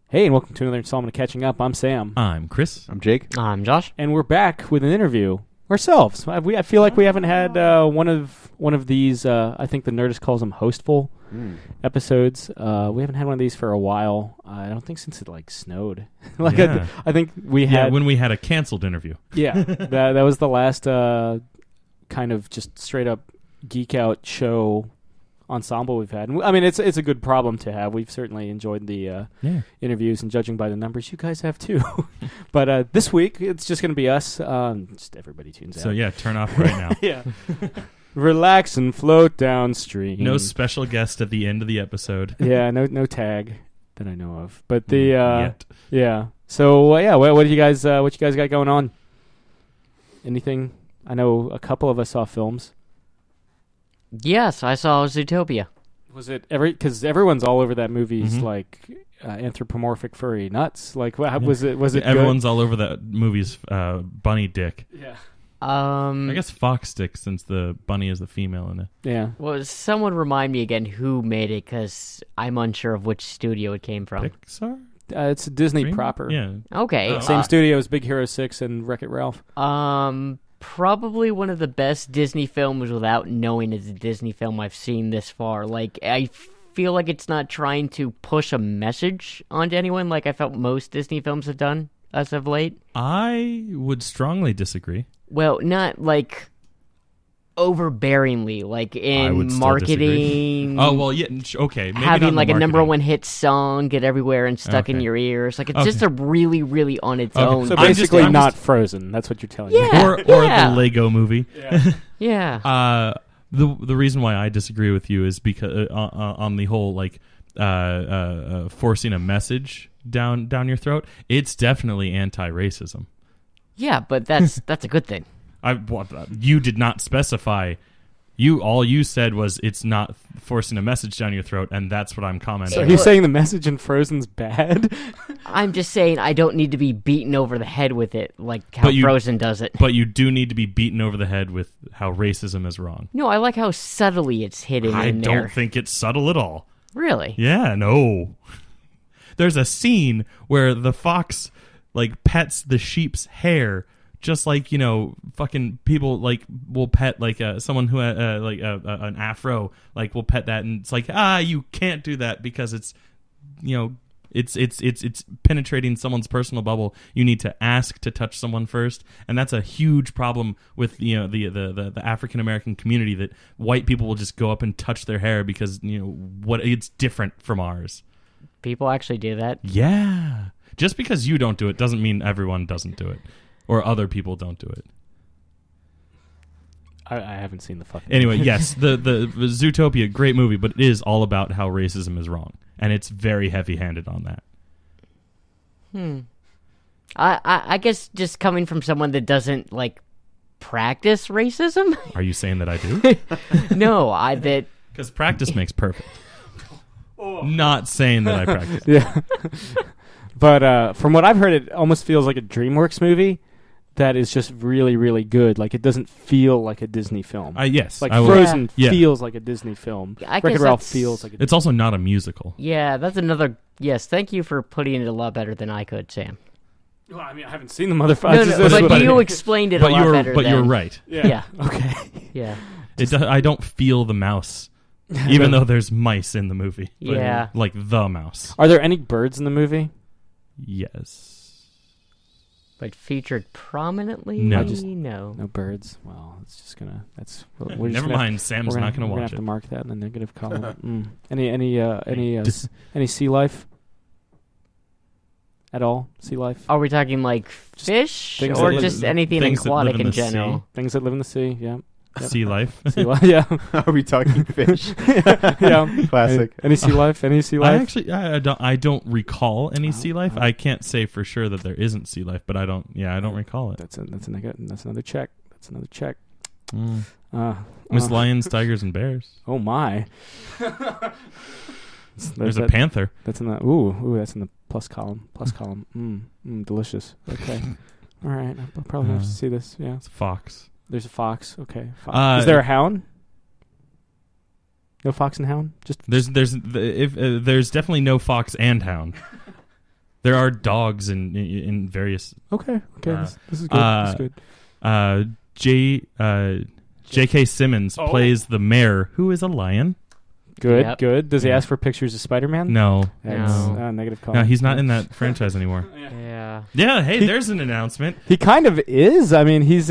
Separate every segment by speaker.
Speaker 1: Hey, and welcome to another installment of Catching Up. I'm Sam.
Speaker 2: I'm Chris.
Speaker 3: I'm Jake.
Speaker 4: I'm Josh.
Speaker 1: And we're back with an interview ourselves. I feel like we haven't had one of these, I think the Nerdist calls them hostful episodes. We haven't had one of these for a while. I don't think since it snowed. I think we had...
Speaker 2: when we had a canceled interview.
Speaker 1: Yeah, that was the last kind of just straight up geek out show ensemble we've had. I mean, it's a good problem to have. We've certainly enjoyed the interviews, and judging by the numbers, you guys have too. But this week, it's just going to be us. Just everybody tunes out.
Speaker 2: So yeah, turn off right now.
Speaker 1: Yeah. Relax and float downstream.
Speaker 2: No special guest at the end of the episode.
Speaker 1: Yeah, no tag that I know of. But the
Speaker 2: Yet.
Speaker 1: yeah. So what do you guys got going on? Anything? I know a couple of us saw films.
Speaker 4: Yes, I saw Zootopia.
Speaker 1: Was it because everyone's all over that movie's anthropomorphic furry nuts? Was it? Was it?
Speaker 2: Everyone's all over that movie's bunny dick.
Speaker 1: Yeah.
Speaker 2: I guess fox dick, since the bunny is the female in it.
Speaker 1: Yeah.
Speaker 4: Well, someone remind me again who made it, because I'm unsure of which studio it came from.
Speaker 2: Pixar.
Speaker 1: It's a Disney
Speaker 2: Dream?
Speaker 1: proper.
Speaker 2: Yeah.
Speaker 4: Okay.
Speaker 1: Same studio as Big Hero 6 and Wreck-It Ralph.
Speaker 4: Probably one of the best Disney films without knowing it's a Disney film I've seen this far. I feel like it's not trying to push a message onto anyone like I felt most Disney films have done as of late.
Speaker 2: I would strongly disagree.
Speaker 4: Well, not overbearingly,
Speaker 2: I would
Speaker 4: in
Speaker 2: still
Speaker 4: marketing.
Speaker 2: Disagree. Oh, well, yeah, okay. Maybe
Speaker 4: having
Speaker 2: not
Speaker 4: a number
Speaker 2: marketing.
Speaker 4: one hit song get everywhere and stuck in
Speaker 2: Okay.
Speaker 4: your ears. It's just a really, really on its own.
Speaker 1: So
Speaker 2: I'm
Speaker 1: basically
Speaker 2: just-
Speaker 1: not Frozen. That's what you're telling me.
Speaker 4: Yeah.
Speaker 2: Or the Lego movie.
Speaker 4: Yeah.
Speaker 2: The reason why I disagree with you is because on the whole forcing a message down your throat, it's definitely anti-racism.
Speaker 4: Yeah, but that's a good thing.
Speaker 2: You did not specify. All you said was it's not forcing a message down your throat, and that's what I'm commenting.
Speaker 1: So are you saying the message in Frozen's bad?
Speaker 4: I'm just saying I don't need to be beaten over the head with it like how Frozen does it.
Speaker 2: But you do need to be beaten over the head with how racism is wrong.
Speaker 4: No, I like how subtly it's hidden in there.
Speaker 2: I don't think it's subtle at all.
Speaker 4: Really?
Speaker 2: Yeah, no. There's a scene where the fox pets the sheep's hair, just like, fucking people will pet someone who an afro, will pet that, and it's you can't do that because it's it's penetrating someone's personal bubble. You need to ask to touch someone first, and that's a huge problem with the African American community, that white people will just go up and touch their hair because it's different from ours.
Speaker 4: People actually do that?
Speaker 2: Yeah. Just because you don't do it doesn't mean everyone doesn't do it, or other people don't do it.
Speaker 1: I haven't seen the fucking
Speaker 2: Anyway, yes, the Zootopia, great movie, but it is all about how racism is wrong, and it's very heavy-handed on that.
Speaker 4: I guess just coming from someone that doesn't practice racism.
Speaker 2: Are you saying that I do?
Speaker 4: No,
Speaker 2: Because practice makes perfect. Not saying that I practice.
Speaker 1: Yeah. But from what I've heard, it almost feels like a DreamWorks movie that is just really, really good. It doesn't feel like a Disney film.
Speaker 2: Yes.
Speaker 1: Frozen feels like a Disney film. Wreck-It Ralph feels like a Disney
Speaker 2: It's also not a musical.
Speaker 4: Yeah, that's another... Yes, thank you for putting it a lot better than I could, Sam.
Speaker 1: Well, I mean, I haven't seen the motherfucker.
Speaker 4: No, but you explained it a lot better
Speaker 2: But you're right.
Speaker 4: Yeah.
Speaker 1: Okay.
Speaker 4: Yeah.
Speaker 2: I don't feel the mouse, even though there's mice in the movie.
Speaker 4: Yeah.
Speaker 2: Like the mouse.
Speaker 1: Are there any birds in the movie?
Speaker 2: Yes.
Speaker 4: But featured prominently?
Speaker 2: No.
Speaker 1: No birds. Well, it's just gonna.
Speaker 2: Never mind. Sam's not gonna
Speaker 1: watch it. We're gonna have to mark that in the negative column. Any sea life at all? Sea life?
Speaker 4: Are we talking fish,
Speaker 1: things
Speaker 4: or
Speaker 1: that
Speaker 4: just
Speaker 1: live-
Speaker 4: anything
Speaker 2: things that live
Speaker 4: aquatic
Speaker 2: in
Speaker 4: in
Speaker 2: the sea.
Speaker 4: general?
Speaker 1: Things that live in the sea. Yeah. Yep.
Speaker 2: Sea life.
Speaker 1: Sea life. Yeah.
Speaker 3: Are we talking fish?
Speaker 1: Yeah.
Speaker 3: Classic.
Speaker 1: Any sea life? Any sea life?
Speaker 2: I don't recall any sea life. I can't say for sure that there isn't sea life, but I don't recall it.
Speaker 1: That's another check. That's another check.
Speaker 2: Miss Lions, Tigers, and Bears.
Speaker 1: Oh my.
Speaker 2: There's a panther.
Speaker 1: That's in the that's in the plus column. Delicious. Okay. All right. I'll probably have to see this. Yeah.
Speaker 2: It's a fox.
Speaker 1: There's a fox. Okay. Fox. Is there a hound? No fox and hound? Just
Speaker 2: there's definitely no fox and hound. There are dogs in various.
Speaker 1: Okay. This is good. This is good.
Speaker 2: J.K. Simmons plays the mayor, who is a lion.
Speaker 1: Good,
Speaker 4: Yep.
Speaker 1: good. Does he ask for pictures of Spider-Man?
Speaker 2: No,
Speaker 1: That's
Speaker 4: No.
Speaker 1: negative call.
Speaker 2: no, he's not in that franchise anymore.
Speaker 4: Yeah.
Speaker 2: Yeah, hey, there's an announcement.
Speaker 1: He kind of is. I mean, he's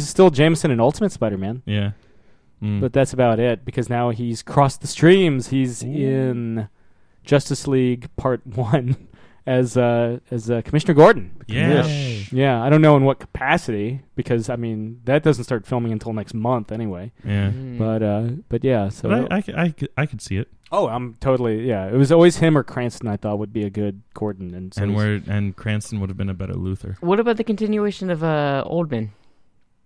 Speaker 1: still Jameson in Ultimate Spider-Man,
Speaker 2: Yeah,
Speaker 1: but that's about it because now he's crossed the streams. He's in Justice League Part 1 as Commissioner Gordon.
Speaker 2: yeah.
Speaker 1: Yeah, I don't know in what capacity because I mean that doesn't start filming until next month anyway.
Speaker 2: Yeah.
Speaker 1: But yeah, so
Speaker 2: But I could see it.
Speaker 1: I'm totally It was always him or Cranston. I thought would be a good Gordon, and so
Speaker 2: And Cranston would have been a better Luther.
Speaker 4: What about the continuation of Oldman?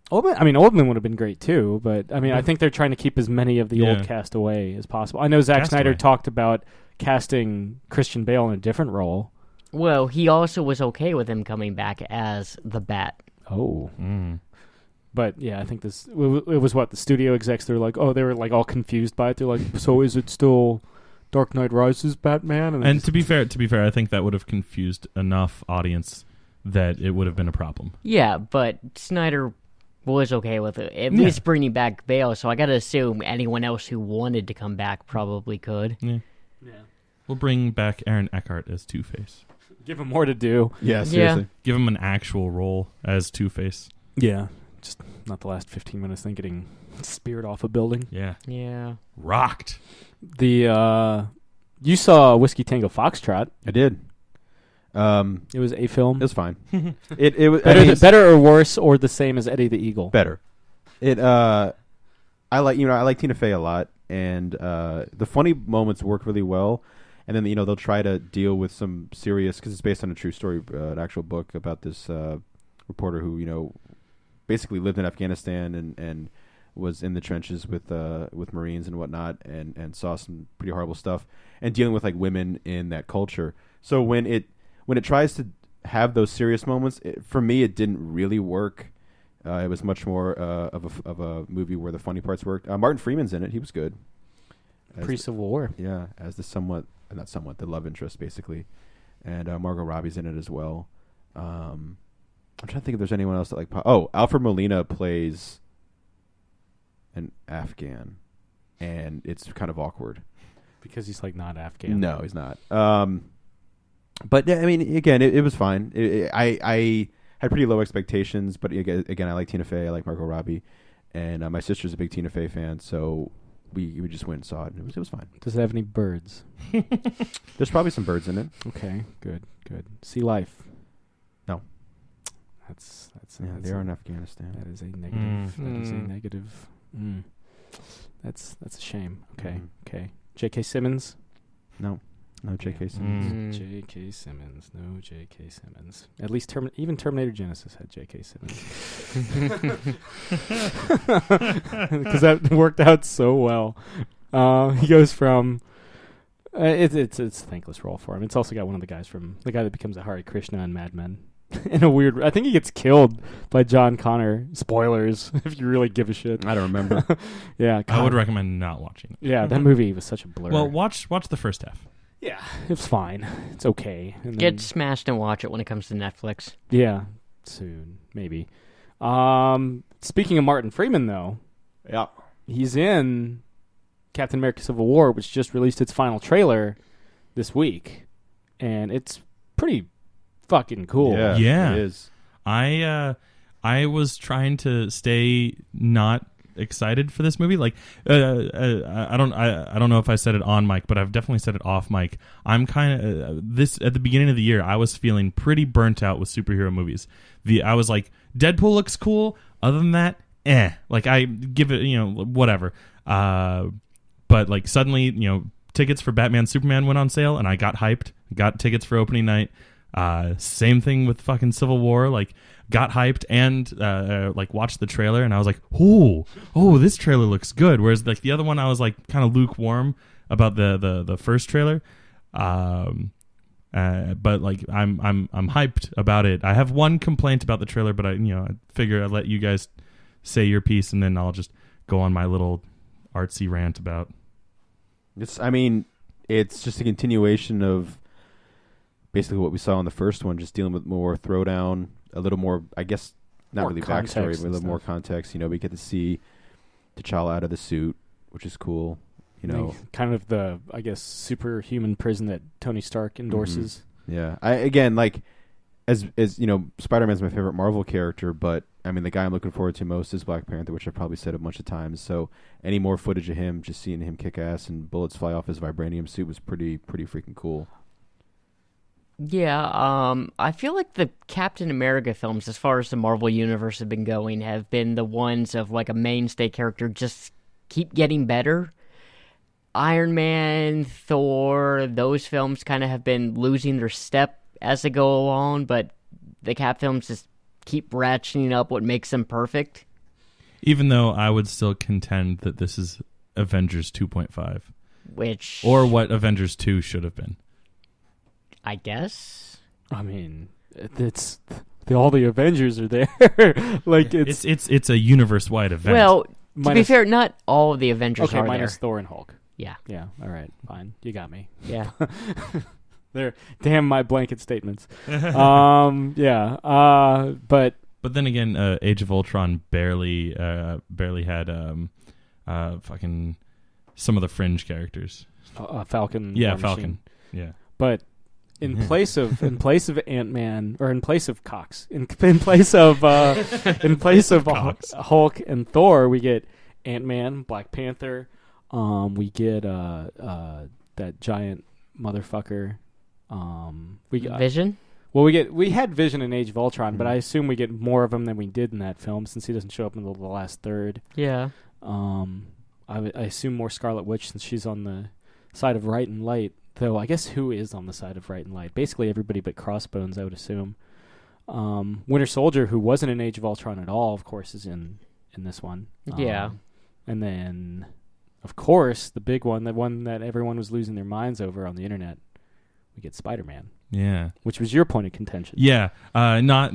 Speaker 1: Oldman would have been great too. But I mean, I think they're trying to keep as many of the old cast away as possible. I know Zack Snyder talked about casting Christian Bale in a different role.
Speaker 4: Well, he also was okay with him coming back as the Bat.
Speaker 1: Oh.
Speaker 2: Mm.
Speaker 1: But yeah, I think it was what the studio execs. They're like, they were like all confused by it. They're like, so is it still Dark Knight Rises Batman?
Speaker 2: And to be fair, I think that would have confused enough audience that it would have been a problem.
Speaker 4: Yeah, but Snyder was okay with it. At least bringing back Bale, so I gotta assume anyone else who wanted to come back probably could.
Speaker 2: Yeah. We'll bring back Aaron Eckhart as Two-Face.
Speaker 1: Give him more to do.
Speaker 3: Yeah, seriously.
Speaker 2: Give him an actual role as Two-Face.
Speaker 1: Yeah, just not the last 15 minutes. Then getting speared off a building.
Speaker 2: Yeah.
Speaker 4: Yeah.
Speaker 2: Rocked.
Speaker 1: You saw Whiskey Tango Foxtrot.
Speaker 3: I did.
Speaker 1: It was a film.
Speaker 3: It was fine. it was
Speaker 1: better or worse or the same as Eddie the Eagle.
Speaker 3: better. I like Tina Fey a lot, and the funny moments work really well. And then they'll try to deal with some serious, because it's based on a true story, an actual book about this reporter who basically lived in Afghanistan and was in the trenches with Marines and whatnot, and saw some pretty horrible stuff, and dealing with like women in that culture. So when it tries to have those serious moments, for me it didn't really work. It was much more of a movie where the funny parts worked. Martin Freeman's in it; he was good.
Speaker 1: Pre-Civil War.
Speaker 3: Yeah, as the love interest basically, and Margot Robbie's in it as well. I'm trying to think if there's anyone else that Alfred Molina plays an Afghan, and it's kind of awkward
Speaker 1: Because he's like not Afghan.
Speaker 3: No, he's not. But yeah, I mean, again, it was fine. I had pretty low expectations, but again, I like Tina Fey, I like Margot Robbie, and my sister's a big Tina Fey fan, so we just went and saw it, and it was fine.
Speaker 1: Does it have any birds?
Speaker 3: There's probably some birds in it.
Speaker 1: Okay, good. Sea life.
Speaker 3: No.
Speaker 1: That's
Speaker 3: they are in Afghanistan.
Speaker 1: That is a negative. That is a negative. That's a shame. Okay. J.K. Simmons.
Speaker 3: No J.K. Simmons.
Speaker 1: J.K. Simmons. No J.K. Simmons. At least even Terminator Genesis had J.K. Simmons. Because that worked out so well. He goes from... it's a thankless role for him. It's also got one of the guy that becomes a Hare Krishna in Mad Men. In a weird... I think he gets killed by John Connor. Spoilers, if you really give a shit.
Speaker 3: I don't remember.
Speaker 1: Yeah.
Speaker 2: I would recommend not watching it.
Speaker 1: Yeah, that movie was such a blur.
Speaker 2: Well, watch the first half.
Speaker 1: Yeah, it's fine. It's okay. And
Speaker 4: Get smashed and watch it when it comes to Netflix.
Speaker 1: Yeah, soon, maybe. Speaking of Martin Freeman, though,
Speaker 3: Yeah.
Speaker 1: he's in Captain America Civil War, which just released its final trailer this week, and it's pretty fucking cool.
Speaker 2: Yeah.
Speaker 3: It is.
Speaker 2: I was trying to stay not excited for this movie. Like, I don't know if I said it on mic, but I've definitely said it off mic. I'm kind of this at the beginning of the year. I was feeling pretty burnt out with superhero movies. I was like, Deadpool looks cool. Other than that, like I give it, whatever. But like suddenly, tickets for Batman Superman went on sale, and I got hyped. Got tickets for opening night. Same thing with fucking Civil War. Like, got hyped and like watched the trailer, and I was like, oh, this trailer looks good. Whereas like the other one, I was like kind of lukewarm about the first trailer. But like I'm hyped about it. I have one complaint about the trailer, but I figure I'd let you guys say your piece, and then I'll just go on my little artsy rant about.
Speaker 3: It's. I mean, it's just a continuation of basically what we saw in the first one, just dealing with more throwdown, a little more, I guess, not
Speaker 1: More
Speaker 3: really
Speaker 1: context
Speaker 3: backstory, but a
Speaker 1: and
Speaker 3: little more
Speaker 1: stuff.
Speaker 3: context. We get to see T'Challa out of the suit, which is cool.
Speaker 1: Kind of the, I guess, superhuman prison that Tony Stark endorses.
Speaker 3: Yeah. Again, like, as Spider-Man's my favorite Marvel character, but I mean, the guy I'm looking forward to most is Black Panther, which I've probably said a bunch of times. So any more footage of him, just seeing him kick ass and bullets fly off his vibranium suit was pretty freaking cool.
Speaker 4: Yeah, I feel like the Captain America films, as far as the Marvel Universe have been going, have been the ones of, like, a mainstay character just keep getting better. Iron Man, Thor, those films kind of have been losing their step as they go along, but the Cap films just keep ratcheting up what makes them perfect.
Speaker 2: Even though I would still contend that this is Avengers 2.5.
Speaker 4: Which...
Speaker 2: Or what Avengers 2 should have been.
Speaker 4: I guess.
Speaker 1: I mean, it's all the Avengers are there. Like
Speaker 2: it's a universe-wide event.
Speaker 4: Well, to be fair, not all of the Avengers are
Speaker 1: minus
Speaker 4: there.
Speaker 1: Thor and Hulk.
Speaker 4: Yeah.
Speaker 1: Yeah. All right. Fine. You got me.
Speaker 4: Yeah.
Speaker 1: There. Damn my blanket statements. Yeah. But
Speaker 2: then again, Age of Ultron barely had fucking some of the fringe characters.
Speaker 1: Falcon.
Speaker 2: Yeah,
Speaker 1: War
Speaker 2: Falcon.
Speaker 1: Machine.
Speaker 2: Yeah.
Speaker 1: But in place of Ant-Man, or in place of Cox, in place of
Speaker 2: Cox.
Speaker 1: Hulk and Thor, we get Ant-Man, Black Panther. We get that giant motherfucker. We got
Speaker 4: Vision?
Speaker 1: Well, we had Vision in Age of Ultron, but I assume we get more of him than we did in that film since he doesn't show up until the last third.
Speaker 4: Yeah.
Speaker 1: I assume more Scarlet Witch since she's on the side of right and light. Though I guess who is on the side of right and light? Basically everybody but Crossbones, I would assume. Winter Soldier, who wasn't in Age of Ultron at all, of course, is in this one.
Speaker 4: Yeah.
Speaker 1: And then, of course, the big one, the one that everyone was losing their minds over on the internet, we get Spider-Man.
Speaker 2: Yeah.
Speaker 1: Which was your point of contention.
Speaker 2: Yeah. Not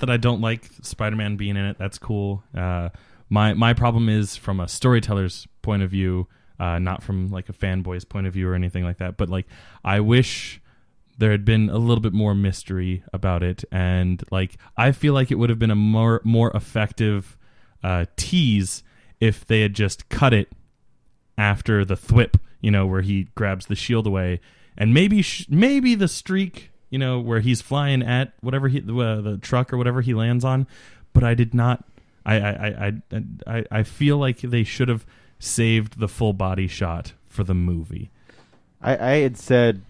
Speaker 2: that I don't like Spider-Man being in it. That's cool. My problem is from a storyteller's point of view, not from like a fanboy's point of view or anything like that. But like, I wish there had been a little bit more mystery about it, and like, I feel like it would have been a more effective tease if they had just cut it after the thwip, where he grabs the shield away, and maybe the streak, where he's flying at whatever the truck or whatever he lands on. But I did not. I feel like they should have saved the full body shot for the movie.
Speaker 3: I had said,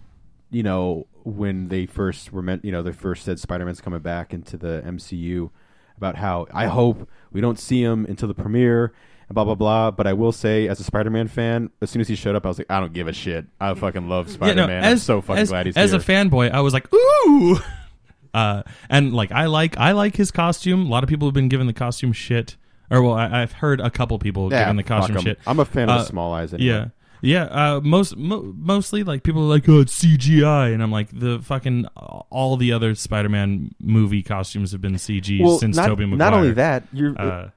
Speaker 3: when they first were they first said Spider-Man's coming back into the MCU, about how I hope we don't see him until the premiere and blah blah blah. But I will say, as a Spider-Man fan, as soon as he showed up, I was like, I don't give a shit. I fucking love Spider-Man. I'm so fucking glad he's
Speaker 2: as
Speaker 3: here.
Speaker 2: As a fanboy, I was like, ooh. And like, I like his costume. A lot of people have been giving the costume shit. Or well, I've heard a couple people giving the costume shit.
Speaker 3: I'm a fan of the small eyes. Anyway.
Speaker 2: Yeah. Yeah, mostly like people are like, oh, it's CGI, and I'm like, the fucking all the other Spider-Man movie costumes have been CG since Tobey Maguire.
Speaker 3: Not only that,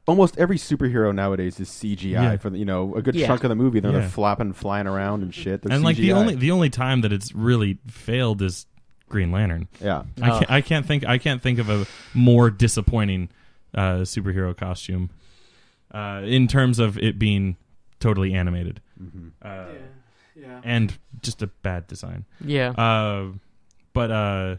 Speaker 3: almost every superhero nowadays is CGI for a good chunk of the movie. They're flopping, flying around and shit. They're
Speaker 2: and
Speaker 3: CGI.
Speaker 2: like the only time that it's really failed is Green Lantern.
Speaker 3: Yeah,
Speaker 2: I can't think of a more disappointing superhero costume in terms of it being totally animated.
Speaker 3: Mm-hmm.
Speaker 2: And just a bad design.
Speaker 4: Yeah.
Speaker 1: But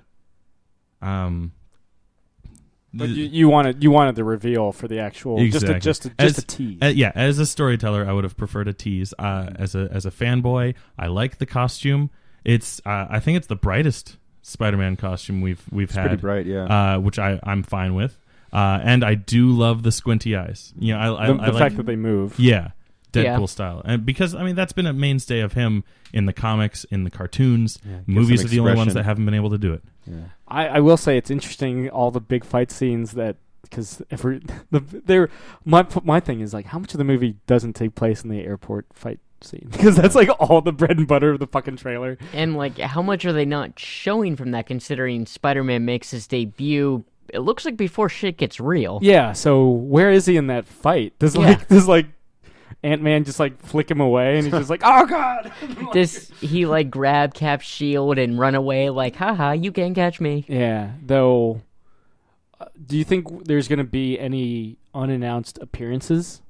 Speaker 1: you wanted the reveal for the actual
Speaker 2: exactly.
Speaker 1: just a tease.
Speaker 2: As a storyteller, I would have preferred a tease. As a fanboy, I like the costume. It's I think it's the brightest Spider-Man costume we've had.
Speaker 3: Pretty bright, yeah.
Speaker 2: Which I'm fine with. And I do love the squinty eyes.
Speaker 1: The
Speaker 2: I
Speaker 1: fact that they move.
Speaker 2: Yeah. Deadpool style, and because that's been a mainstay of him in the comics, in the cartoons. Movies are the only ones that haven't been able to do it.
Speaker 3: Yeah.
Speaker 1: I will say it's interesting, all the big fight scenes because my thing is like, how much of the movie doesn't take place in the airport fight scene? Because that's like all the bread and butter of the fucking trailer.
Speaker 4: And like, how much are they not showing from that? Considering Spider-Man makes his debut, it looks like before shit gets real.
Speaker 1: Yeah. So where is he in that fight? Ant-Man just like flick him away, and he's just like, "Oh God!"
Speaker 4: Does he like grab Cap's shield and run away like, haha, you can't catch me?
Speaker 1: Yeah. Though, do you think there's going to be any unannounced appearances?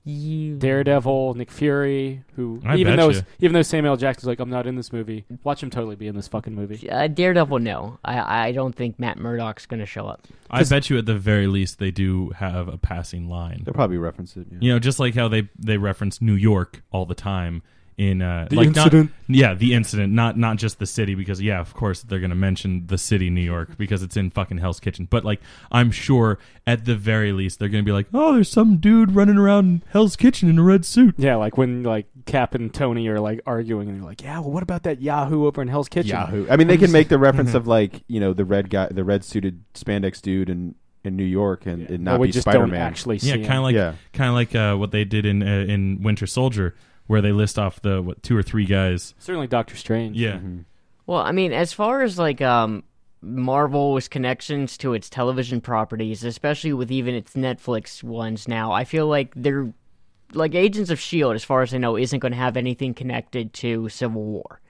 Speaker 1: Daredevil, Nick Fury, who even though Samuel L. Jackson's like, I'm not in this movie, watch him totally be in this fucking movie.
Speaker 4: Daredevil, no. I don't think Matt Murdock's going to show up.
Speaker 2: I bet you at the very least they do have a passing line.
Speaker 3: They'll probably reference it. Yeah.
Speaker 2: You know, just like how they reference New York all the time in
Speaker 1: the incident.
Speaker 2: The incident, not just the city, because of course they're going to mention the city New York because it's in fucking Hell's Kitchen. But like, I'm sure at the very least they're going to be like, oh, there's some dude running around Hell's Kitchen in a red suit.
Speaker 1: Yeah, like when like Cap and Tony are like arguing, and they're like, yeah, well, what about that Yahoo over in Hell's Kitchen?
Speaker 3: Yahoo. I mean, they can make the reference of like, you know, the red guy, the red suited spandex dude in New York, and not be Spider-Man.
Speaker 1: Don't actually see
Speaker 2: kind of like what they did in Winter Soldier, where they list off the 2 or 3 guys.
Speaker 1: Certainly Doctor Strange.
Speaker 2: Yeah.
Speaker 3: Mm-hmm.
Speaker 4: Well, I mean, as far as like Marvel's connections to its television properties, especially with even its Netflix ones now, I feel like they're like Agents of S.H.I.E.L.D., as far as I know, isn't going to have anything connected to Civil War.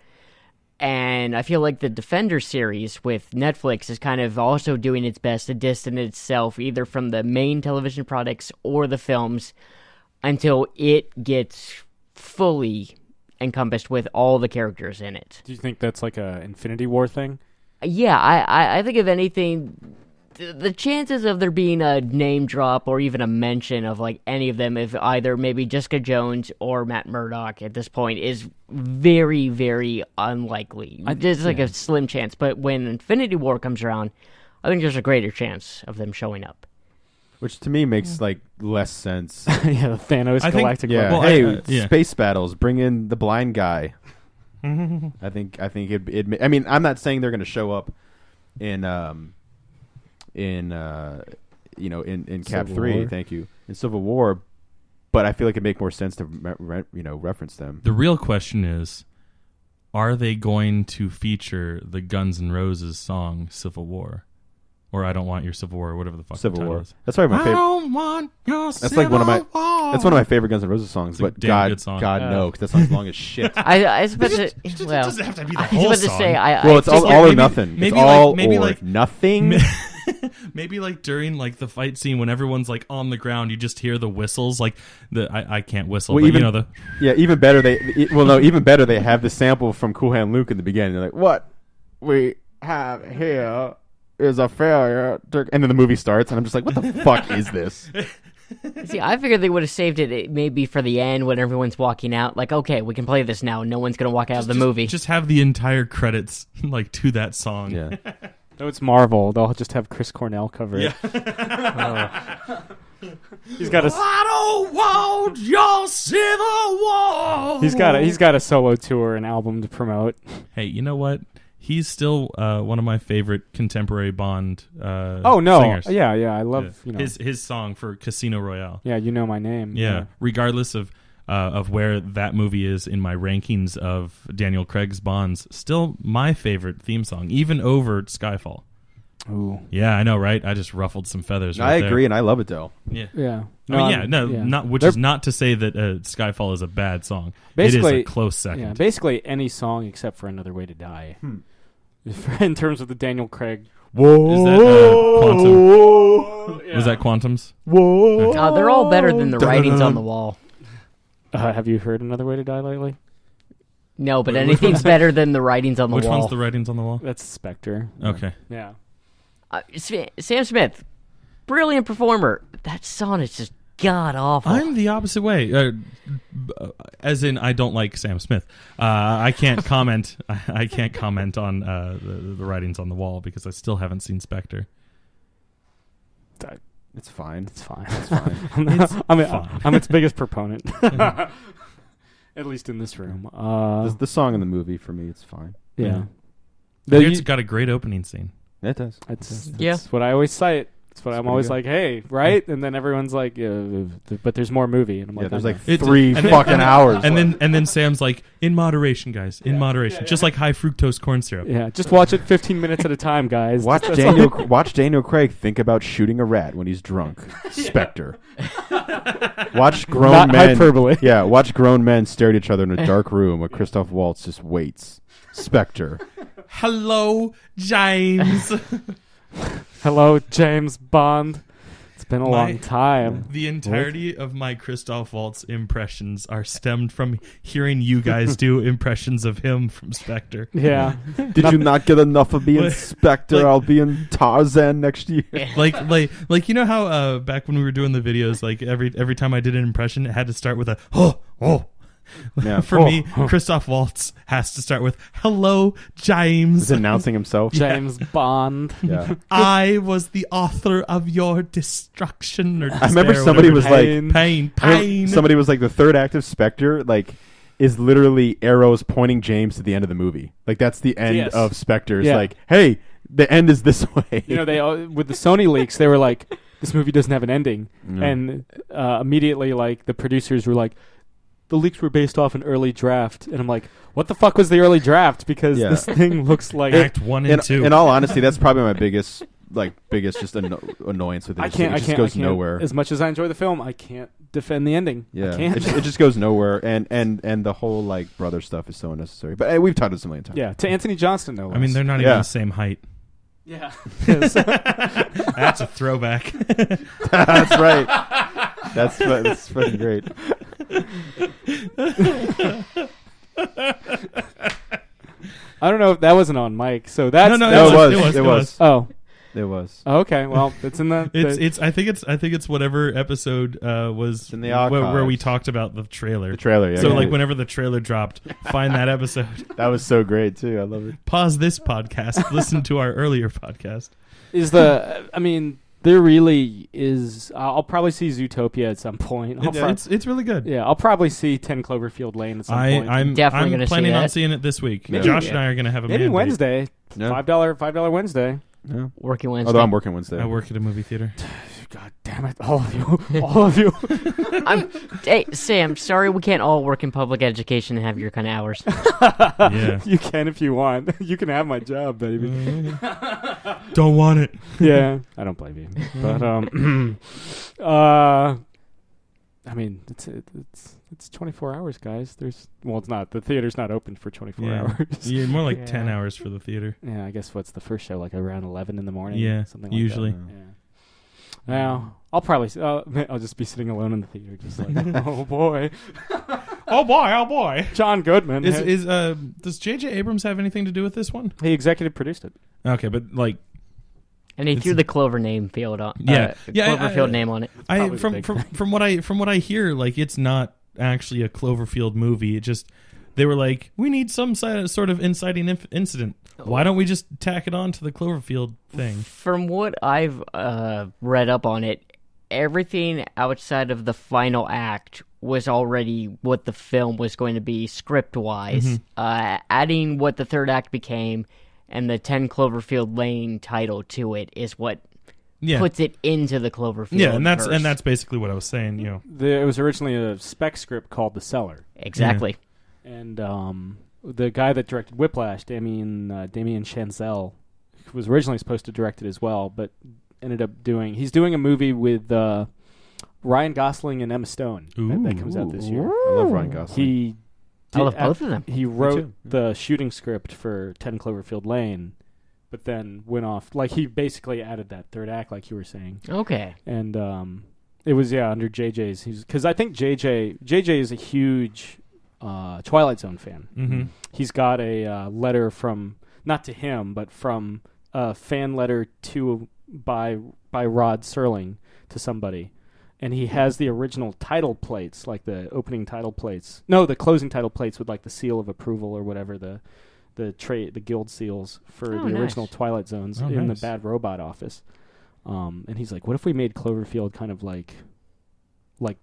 Speaker 4: And I feel like the Defender series with Netflix is kind of also doing its best to distance itself either from the main television products or the films until it gets fully encompassed with all the characters in it.
Speaker 1: Do you think that's like a Infinity War thing?
Speaker 4: Yeah, I think if anything, the chances of there being a name drop or even a mention of like any of them, if either maybe Jessica Jones or Matt Murdock at this point, is very, very unlikely. It's like a slim chance. But when Infinity War comes around, I think there's a greater chance of them showing up.
Speaker 3: Which to me makes like less sense.
Speaker 1: Yeah, the Thanos galactic.
Speaker 3: Yeah, well, space battles. Bring in the blind guy. I think it. I mean, I'm not saying they're going to show up in Cap 3. Thank you, in Civil War, but I feel like it'd make more sense to reference them.
Speaker 2: The real question is, are they going to feature the Guns N' Roses song "Civil War"? Or I Don't Want Your Civil War, or whatever the fuck
Speaker 3: Civil
Speaker 2: the
Speaker 3: War
Speaker 2: is.
Speaker 3: That's probably my favorite.
Speaker 2: I don't want your
Speaker 3: That's like one of my. That's one of my favorite Guns N' Roses songs. But
Speaker 2: good song.
Speaker 3: God no, because that song's long as shit.
Speaker 4: I was about to.
Speaker 2: It
Speaker 4: Well,
Speaker 2: doesn't have to be the
Speaker 4: I was
Speaker 2: whole
Speaker 4: about
Speaker 2: song.
Speaker 4: to say.
Speaker 3: Well, it's all or nothing.
Speaker 2: Maybe
Speaker 3: it's all
Speaker 2: maybe
Speaker 3: or
Speaker 2: like
Speaker 3: nothing.
Speaker 2: Maybe like during like the fight scene when everyone's like on the ground, you just hear the whistles. Like I can't whistle, but
Speaker 3: even,
Speaker 2: you know
Speaker 3: even better. Even better. They have the sample from Cool Hand Luke in the beginning. They're like, "What we have here is a failure," and then the movie starts, and I'm just like, "What the fuck is this?"
Speaker 4: See, I figured they would have saved it maybe for the end when everyone's walking out. Like, okay, we can play this now. No one's gonna walk out of the movie.
Speaker 2: Just have the entire credits like to that song.
Speaker 3: Yeah.
Speaker 1: No, it's Marvel. They'll just have Chris Cornell cover it. He's got
Speaker 2: I don't want your Civil War.
Speaker 1: He's got a solo tour and album to promote.
Speaker 2: Hey, you know what? He's still one of my favorite contemporary Bond singers.
Speaker 1: Yeah, I love
Speaker 2: his song for Casino Royale.
Speaker 1: Yeah, You Know My Name.
Speaker 2: Yeah. Regardless of where that movie is in my rankings of Daniel Craig's Bonds, still my favorite theme song, even over Skyfall.
Speaker 1: Ooh.
Speaker 2: Yeah, I know, right? I just ruffled some feathers.
Speaker 3: I agree, and I love it though.
Speaker 2: Yeah.
Speaker 1: Yeah.
Speaker 2: Is not to say that Skyfall is a bad song.
Speaker 1: Basically,
Speaker 2: it is a close second.
Speaker 1: Yeah, basically any song except for Another Way to Die. In terms of the Daniel Craig.
Speaker 2: Whoa. Is that Quantum? Yeah. Was that Quantum's?
Speaker 4: Whoa. They're all better than the writings on the wall.
Speaker 1: Have you heard Another Way to Die lately?
Speaker 4: No, but anything's better than the writings on the
Speaker 2: Which
Speaker 4: wall.
Speaker 2: Which one's the writings on the wall?
Speaker 1: That's Spectre.
Speaker 2: Okay.
Speaker 1: Yeah.
Speaker 4: Sam Smith, brilliant performer. That song is just god awful.
Speaker 2: I'm the opposite way. As in, I don't like Sam Smith. I can't comment. I can't comment on the writings on the wall because I still haven't seen Spectre.
Speaker 3: It's fine.
Speaker 1: It's fine.
Speaker 3: It's fine.
Speaker 1: I'm its biggest proponent. At least in this room.
Speaker 3: The song in the movie, for me, it's fine.
Speaker 1: Yeah.
Speaker 2: It's got a great opening scene.
Speaker 3: It does.
Speaker 1: That's what I always cite. That's what I'm always like, hey, right? And then everyone's like, but there's more movie. And I'm like,
Speaker 3: there's like
Speaker 2: It's-
Speaker 3: 3 fucking hours.
Speaker 2: And then Sam's like, in moderation, guys, in moderation, just like high fructose corn syrup.
Speaker 1: yeah, just watch it 15 minutes at a time, guys.
Speaker 3: Watch Daniel Craig think about shooting a rat when he's drunk. Spectre. Watch grown
Speaker 1: Not
Speaker 3: men.
Speaker 1: hyperbole.
Speaker 3: Yeah, watch grown men stare at each other in a dark room where Christoph Waltz just waits. Spectre.
Speaker 2: Hello, James.
Speaker 1: Hello, James Bond. It's been a long time.
Speaker 2: The entirety of my Christoph Waltz impressions are stemmed from hearing you guys do impressions of him from Spectre.
Speaker 1: Yeah.
Speaker 3: Did you not get enough of being Spectre?
Speaker 2: like-
Speaker 3: I'll be in Tarzan next year.
Speaker 2: Like you know how back when we were doing the videos, like every time I did an impression, it had to start with a oh.
Speaker 3: Yeah.
Speaker 2: For me, Christoph Waltz has to start with "Hello, James."
Speaker 3: He's announcing himself.
Speaker 1: James Bond.
Speaker 3: Yeah.
Speaker 2: I was the author of your destruction. Or
Speaker 3: I remember
Speaker 2: despair, or
Speaker 3: somebody
Speaker 2: whatever.
Speaker 3: was like,
Speaker 2: pain.
Speaker 3: somebody was like, the third act of Spectre, like, is literally arrows pointing James to the end of the movie. Like, that's the end
Speaker 1: Yes.
Speaker 3: of Spectre. It's
Speaker 1: Yeah.
Speaker 3: like, hey, the end is this way.
Speaker 1: You know, they with the Sony leaks, they were like, this movie doesn't have an ending.
Speaker 3: No.
Speaker 1: And immediately, like, the producers were like, the leaks were based off an early draft. And I'm like, what the fuck was the early draft? Because this thing looks like...
Speaker 2: Act 1 and 2.
Speaker 3: In all honesty, that's probably my biggest just annoyance with it.
Speaker 1: I can't.
Speaker 3: It just goes nowhere.
Speaker 1: As much as I enjoy the film, I can't defend the ending.
Speaker 3: Yeah,
Speaker 1: I can't.
Speaker 3: it just goes nowhere, and the whole like brother stuff is so unnecessary. But we've talked about this a million times.
Speaker 1: Yeah, to Anthony Johnston, no less.
Speaker 2: I mean, they're not even the same height.
Speaker 1: Yeah.
Speaker 2: That's a throwback.
Speaker 3: That's right. That's fucking great.
Speaker 1: I don't know if that wasn't on mic, so that's...
Speaker 2: No,
Speaker 3: it was.
Speaker 1: Oh.
Speaker 3: It was.
Speaker 1: Oh, okay. Well, it's in the...
Speaker 2: I think it's whatever episode was
Speaker 3: in the
Speaker 2: where we talked about the trailer.
Speaker 3: The trailer, yeah.
Speaker 2: So
Speaker 3: yeah.
Speaker 2: like whenever the trailer dropped, find that episode.
Speaker 3: That was so great too. I love it.
Speaker 2: Pause this podcast. Listen to our earlier podcast.
Speaker 1: I mean, there really is... I'll probably see Zootopia at some point.
Speaker 2: It's really good.
Speaker 1: Yeah, I'll probably see 10 Cloverfield Lane at some point.
Speaker 2: I'm
Speaker 4: Definitely gonna
Speaker 2: planning
Speaker 4: see
Speaker 2: on
Speaker 4: that.
Speaker 2: seeing it this week.
Speaker 1: Maybe,
Speaker 2: Josh and I are going to have a
Speaker 1: Maybe
Speaker 2: man date.
Speaker 1: Wednesday.
Speaker 3: Yeah.
Speaker 1: $5 Wednesday.
Speaker 3: Yeah.
Speaker 4: Working Wednesday.
Speaker 3: Although I'm working Wednesday.
Speaker 2: I work at a movie theater.
Speaker 1: God damn it. All of you. All of you.
Speaker 4: Hey, Sam, sorry we can't all work in public education and have your kind of hours.
Speaker 2: Yeah.
Speaker 1: You can if you want. You can have my job, baby.
Speaker 2: Don't want it.
Speaker 1: Yeah. I don't blame you. But, I mean, it's 24 hours, guys. It's not. The theater's not open for 24 hours.
Speaker 2: Yeah, more like 10 hours for the theater.
Speaker 1: Yeah, I guess what's the first show, like around 11 in the morning?
Speaker 2: Yeah,
Speaker 1: something like
Speaker 2: usually.
Speaker 1: that. Yeah. Now, I'll probably... I'll just be sitting alone in the theater, just like, oh, boy.
Speaker 2: Oh boy.
Speaker 1: John Goodman.
Speaker 2: Does J.J. Abrams have anything to do with this one?
Speaker 1: He executive produced it.
Speaker 2: Okay, but like...
Speaker 4: And he threw the Clover name field on. Cloverfield name on it.
Speaker 2: From what I hear, like it's not actually a Cloverfield movie. It just they were like, we need some sort of inciting incident. Why don't we just tack it on to the Cloverfield thing?
Speaker 4: From what I've read up on it, everything outside of the final act was already what the film was going to be script-wise. Adding what the third act became and the 10 Cloverfield Lane title to it is what puts it into the Cloverfield.
Speaker 2: Yeah, and
Speaker 4: verse.
Speaker 2: that's basically what I was saying. You know,
Speaker 1: It was originally a spec script called The Cellar.
Speaker 4: Exactly.
Speaker 1: And the guy that directed Whiplash, Damien Chazelle, was originally supposed to direct it as well, but ended up he's doing a movie with Ryan Gosling and Emma Stone that comes out this year.
Speaker 3: I love Ryan Gosling.
Speaker 4: I love both of them.
Speaker 1: He wrote the shooting script for 10 Cloverfield Lane, but then went off. Like, he basically added that third act, like you were saying.
Speaker 4: Okay.
Speaker 1: And it was, under JJ's. Because I think JJ is a huge Twilight Zone fan.
Speaker 2: Mm-hmm.
Speaker 1: He's got a letter from, not to him, but from a fan letter by Rod Serling to somebody. And he has the original title plates, like the opening title plates. No, the closing title plates with like the seal of approval or whatever, the guild seals for the original Twilight Zones in the Bad Robot office. And he's like, what if we made Cloverfield kind of like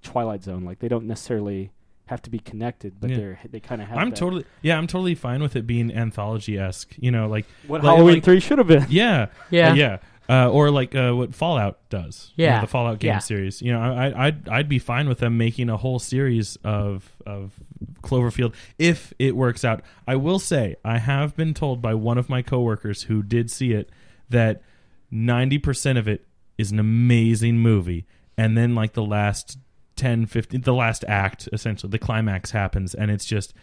Speaker 1: Twilight Zone? Like, they don't necessarily have to be connected, but they kind of have. I'm
Speaker 2: totally fine with it being anthology-esque. You know, like
Speaker 1: what Halloween 3 should have been.
Speaker 2: Yeah. or like what Fallout does.
Speaker 4: Yeah.
Speaker 2: The Fallout game series. I'd be fine with them making a whole series of Cloverfield if it works out. I will say I have been told by one of my coworkers who did see it that 90% of it is an amazing movie, and then like the last 10, 15, the last act, essentially the climax happens, and it's just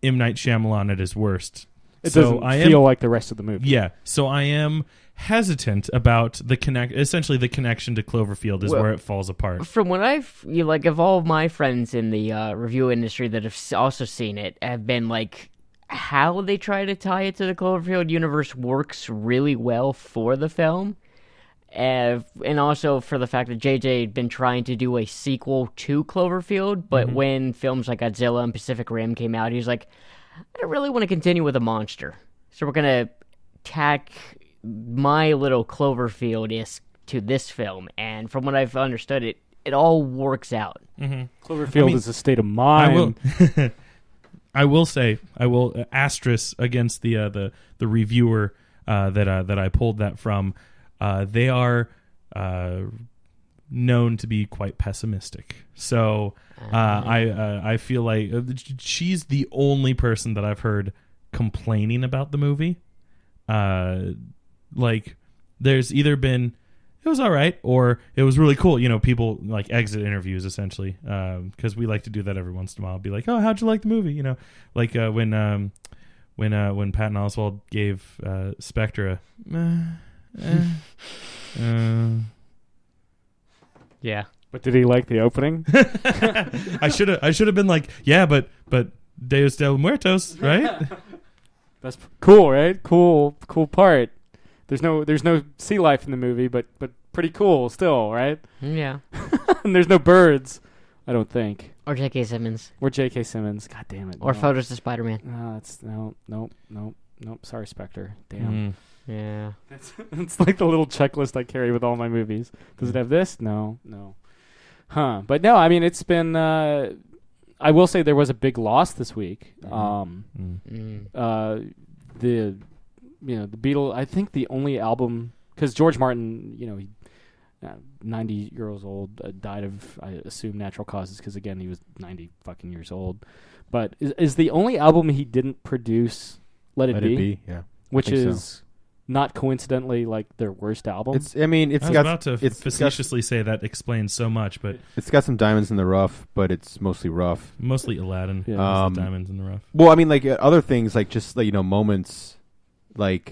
Speaker 2: M. Night Shyamalan at his worst.
Speaker 1: It doesn't feel like the rest of the movie.
Speaker 2: Yeah, so I am hesitant about essentially the connection to Cloverfield is where it falls apart.
Speaker 4: From what of all of my friends in the review industry that have also seen it have been like, how they try to tie it to the Cloverfield universe works really well for the film. And also for the fact that JJ had been trying to do a sequel to Cloverfield, but when films like Godzilla and Pacific Rim came out, he was like, I don't really want to continue with a monster. So we're going to tack my little Cloverfield to this film. And from what I've understood, it all works out.
Speaker 1: Cloverfield is a state of mind.
Speaker 2: I will asterisk against the reviewer that I pulled that from. They are known to be quite pessimistic. So I feel like she's the only person that I've heard complaining about the movie. Like there's either been it was all right or it was really cool. People like exit interviews essentially because we like to do that every once in a while. Be like, oh, how'd you like the movie? Like when Patton Oswalt gave Spectre
Speaker 4: yeah.
Speaker 1: But did he like the opening?
Speaker 2: I should have been like, yeah, but Deus de Muertos, right?
Speaker 1: That's cool, right? Cool part. There's no sea life in the movie, but pretty cool still, right?
Speaker 4: Yeah.
Speaker 1: And there's no birds, I don't think.
Speaker 4: Or J.K. Simmons.
Speaker 1: God damn it.
Speaker 4: Or photos of Spider-Man.
Speaker 1: Nope. Sorry, Spectre. Damn.
Speaker 4: Yeah.
Speaker 1: It's like the little checklist I carry with all my movies. Does it have this? No. Huh. But no, I mean, it's been... I will say there was a big loss this week. The Beatles, I think the only album... Because George Martin, he 90 years old, died of, I assume, natural causes, because, again, he was 90 fucking years old. But is the only album he didn't produce Let It Be?
Speaker 3: Yeah.
Speaker 1: Which is... not coincidentally like their worst album.
Speaker 2: I was about to facetiously say that explains so much, but
Speaker 3: it's got some diamonds in the rough, but it's mostly rough.
Speaker 2: Mostly Aladdin.
Speaker 1: Yeah.
Speaker 2: Diamonds in the rough.
Speaker 3: Well, I mean, like other things, like just like moments, like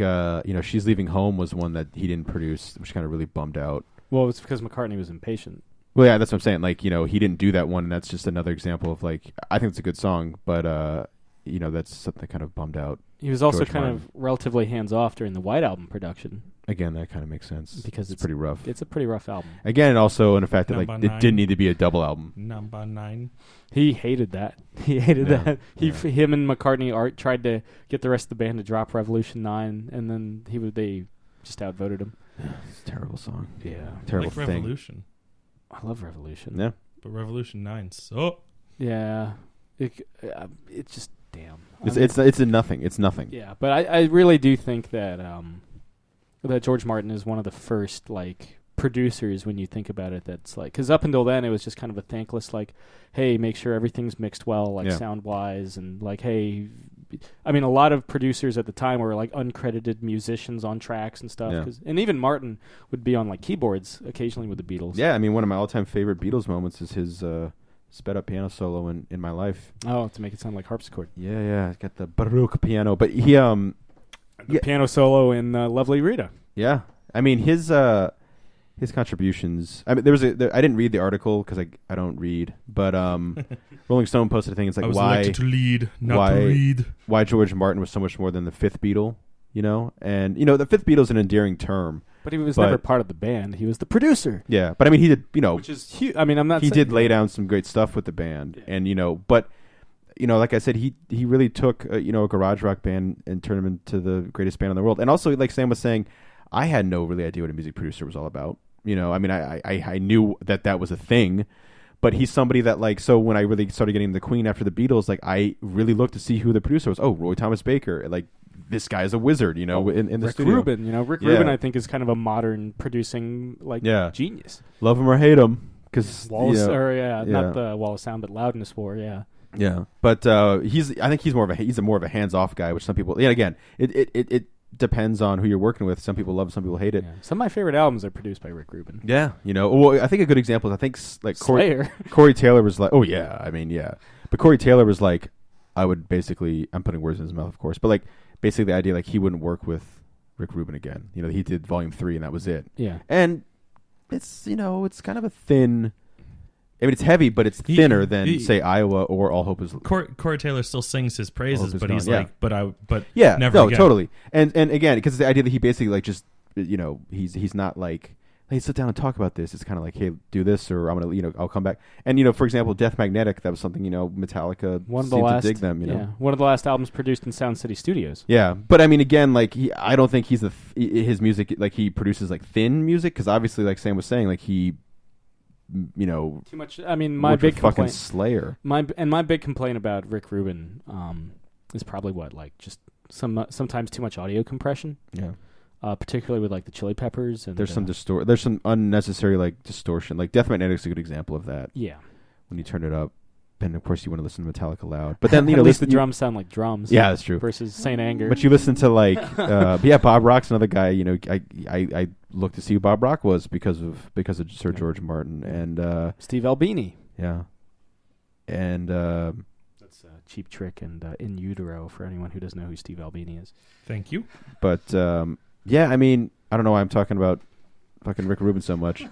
Speaker 3: She's Leaving Home was one that he didn't produce, which kind of really bummed out.
Speaker 1: Well, it's because McCartney was impatient.
Speaker 3: Well, yeah, that's what I'm saying. Like he didn't do that one, and that's just another example of like I think it's a good song, but that's something that kind of bummed out.
Speaker 1: He was also
Speaker 3: George
Speaker 1: kind
Speaker 3: Martin.
Speaker 1: of relatively hands-off during the White Album production.
Speaker 3: Again, that kind of makes sense.
Speaker 1: Because it's
Speaker 3: pretty rough.
Speaker 1: It's a pretty rough album.
Speaker 3: Again, and also in the fact that
Speaker 2: Number
Speaker 3: it
Speaker 2: 9.
Speaker 3: didn't need to be a double album.
Speaker 2: Number 9.
Speaker 1: He hated that. That.
Speaker 3: Yeah.
Speaker 1: Him and McCartney tried to get the rest of the band to drop Revolution 9, and then they just outvoted him.
Speaker 3: It's a terrible song.
Speaker 1: Yeah.
Speaker 3: Terrible
Speaker 2: like
Speaker 3: thing.
Speaker 2: Revolution.
Speaker 1: I love Revolution.
Speaker 3: Yeah.
Speaker 2: But Revolution 9 so...
Speaker 1: Yeah. It's just... Damn.
Speaker 3: It's a nothing. It's nothing.
Speaker 1: Yeah, but I really do think that that George Martin is one of the first like producers when you think about it. That's like because up until then it was just kind of a thankless like, hey, make sure everything's mixed well, like sound wise, and like, hey, I mean, a lot of producers at the time were like uncredited musicians on tracks and stuff.
Speaker 3: Yeah.
Speaker 1: And even Martin would be on like keyboards occasionally with the Beatles.
Speaker 3: Yeah, I mean, one of my all-time favorite Beatles moments is his sped up piano solo in My Life.
Speaker 1: Oh, to make it sound like harpsichord.
Speaker 3: Yeah, it's got the baroque piano, but he
Speaker 1: the piano solo in Lovely Rita.
Speaker 3: Yeah, I mean his contributions. I mean, I didn't read the article because I don't read, but Rolling Stone posted a thing. It's like
Speaker 2: I was elected to lead, not to read.
Speaker 3: Why George Martin was so much more than the fifth Beatle, and the fifth Beatle is an endearing term.
Speaker 1: But he was never part of the band. He was the producer.
Speaker 3: Yeah, but I mean, he did,
Speaker 1: which is huge. I mean, I'm not.
Speaker 3: He did lay down some great stuff with the band, and but like I said, he really took a garage rock band and turned them into the greatest band in the world. And also, like Sam was saying, I had no really idea what a music producer was all about. I mean, I knew that was a thing, But he's somebody that like, so when I really started getting the Queen after the Beatles, like I really looked to see who the producer was. Oh, Roy Thomas Baker. Like this guy's a wizard, in the
Speaker 1: Rick
Speaker 3: studio.
Speaker 1: Rubin, Rick Rubin I think is kind of a modern producing genius.
Speaker 3: Love him or hate him. Because
Speaker 1: Wallace, not the Wall of Sound, but Loudness War,
Speaker 3: yeah. But I think he's more of a hands-off guy, which some people. Yeah, again, it depends on who you're working with. Some people love it, some people hate it.
Speaker 1: Yeah. Some of my favorite albums are produced by Rick Rubin.
Speaker 3: Yeah, well, I think a good example is I think like Corey Taylor was like, oh yeah, I mean yeah, but Corey Taylor was like, I would basically, I'm putting words in his mouth, of course, but like basically the idea like he wouldn't work with Rick Rubin again. He did Volume 3 and that was it.
Speaker 1: Yeah,
Speaker 3: and it's it's kind of a thin. I mean, it's heavy, but it's thinner than say Iowa or All Hope Is.
Speaker 2: Corey Taylor still sings his praises, but he's
Speaker 3: like,
Speaker 2: yeah, never
Speaker 3: no,
Speaker 2: again.
Speaker 3: Totally. And again, because the idea that he basically like just he's not like, hey, sit down and talk about this. It's kind of like, hey, do this, or I'm gonna I'll come back. And for example, Death Magnetic, that was something Metallica seemed to dig them.
Speaker 1: One of the last albums produced in Sound City Studios.
Speaker 3: Yeah, but I mean, again, like I don't think he's his music like he produces like thin music, because obviously, like Sam was saying, like he. Too
Speaker 1: much. I mean, my big
Speaker 3: fucking
Speaker 1: complaint,
Speaker 3: Slayer.
Speaker 1: My big complaint about Rick Rubin is probably like sometimes too much audio compression.
Speaker 3: Yeah.
Speaker 1: Particularly with like the Chili Peppers and
Speaker 3: there's some unnecessary like distortion. Like Death Magnetic's a good example of that.
Speaker 1: Yeah.
Speaker 3: When you turn it up, and of course you want to listen to Metallica loud, but then
Speaker 1: at least the drums sound like drums.
Speaker 3: Yeah, that's true.
Speaker 1: Versus Saint Anger.
Speaker 3: But you listen to like Bob Rock's another guy. I looked to see who Bob Rock was because of Sir George Martin and
Speaker 1: Steve Albini.
Speaker 3: Yeah, and
Speaker 1: that's Cheap Trick and In Utero for anyone who doesn't know who Steve Albini is.
Speaker 2: Thank you.
Speaker 3: But yeah, I mean, I don't know why I'm talking about fucking Rick Rubin so much.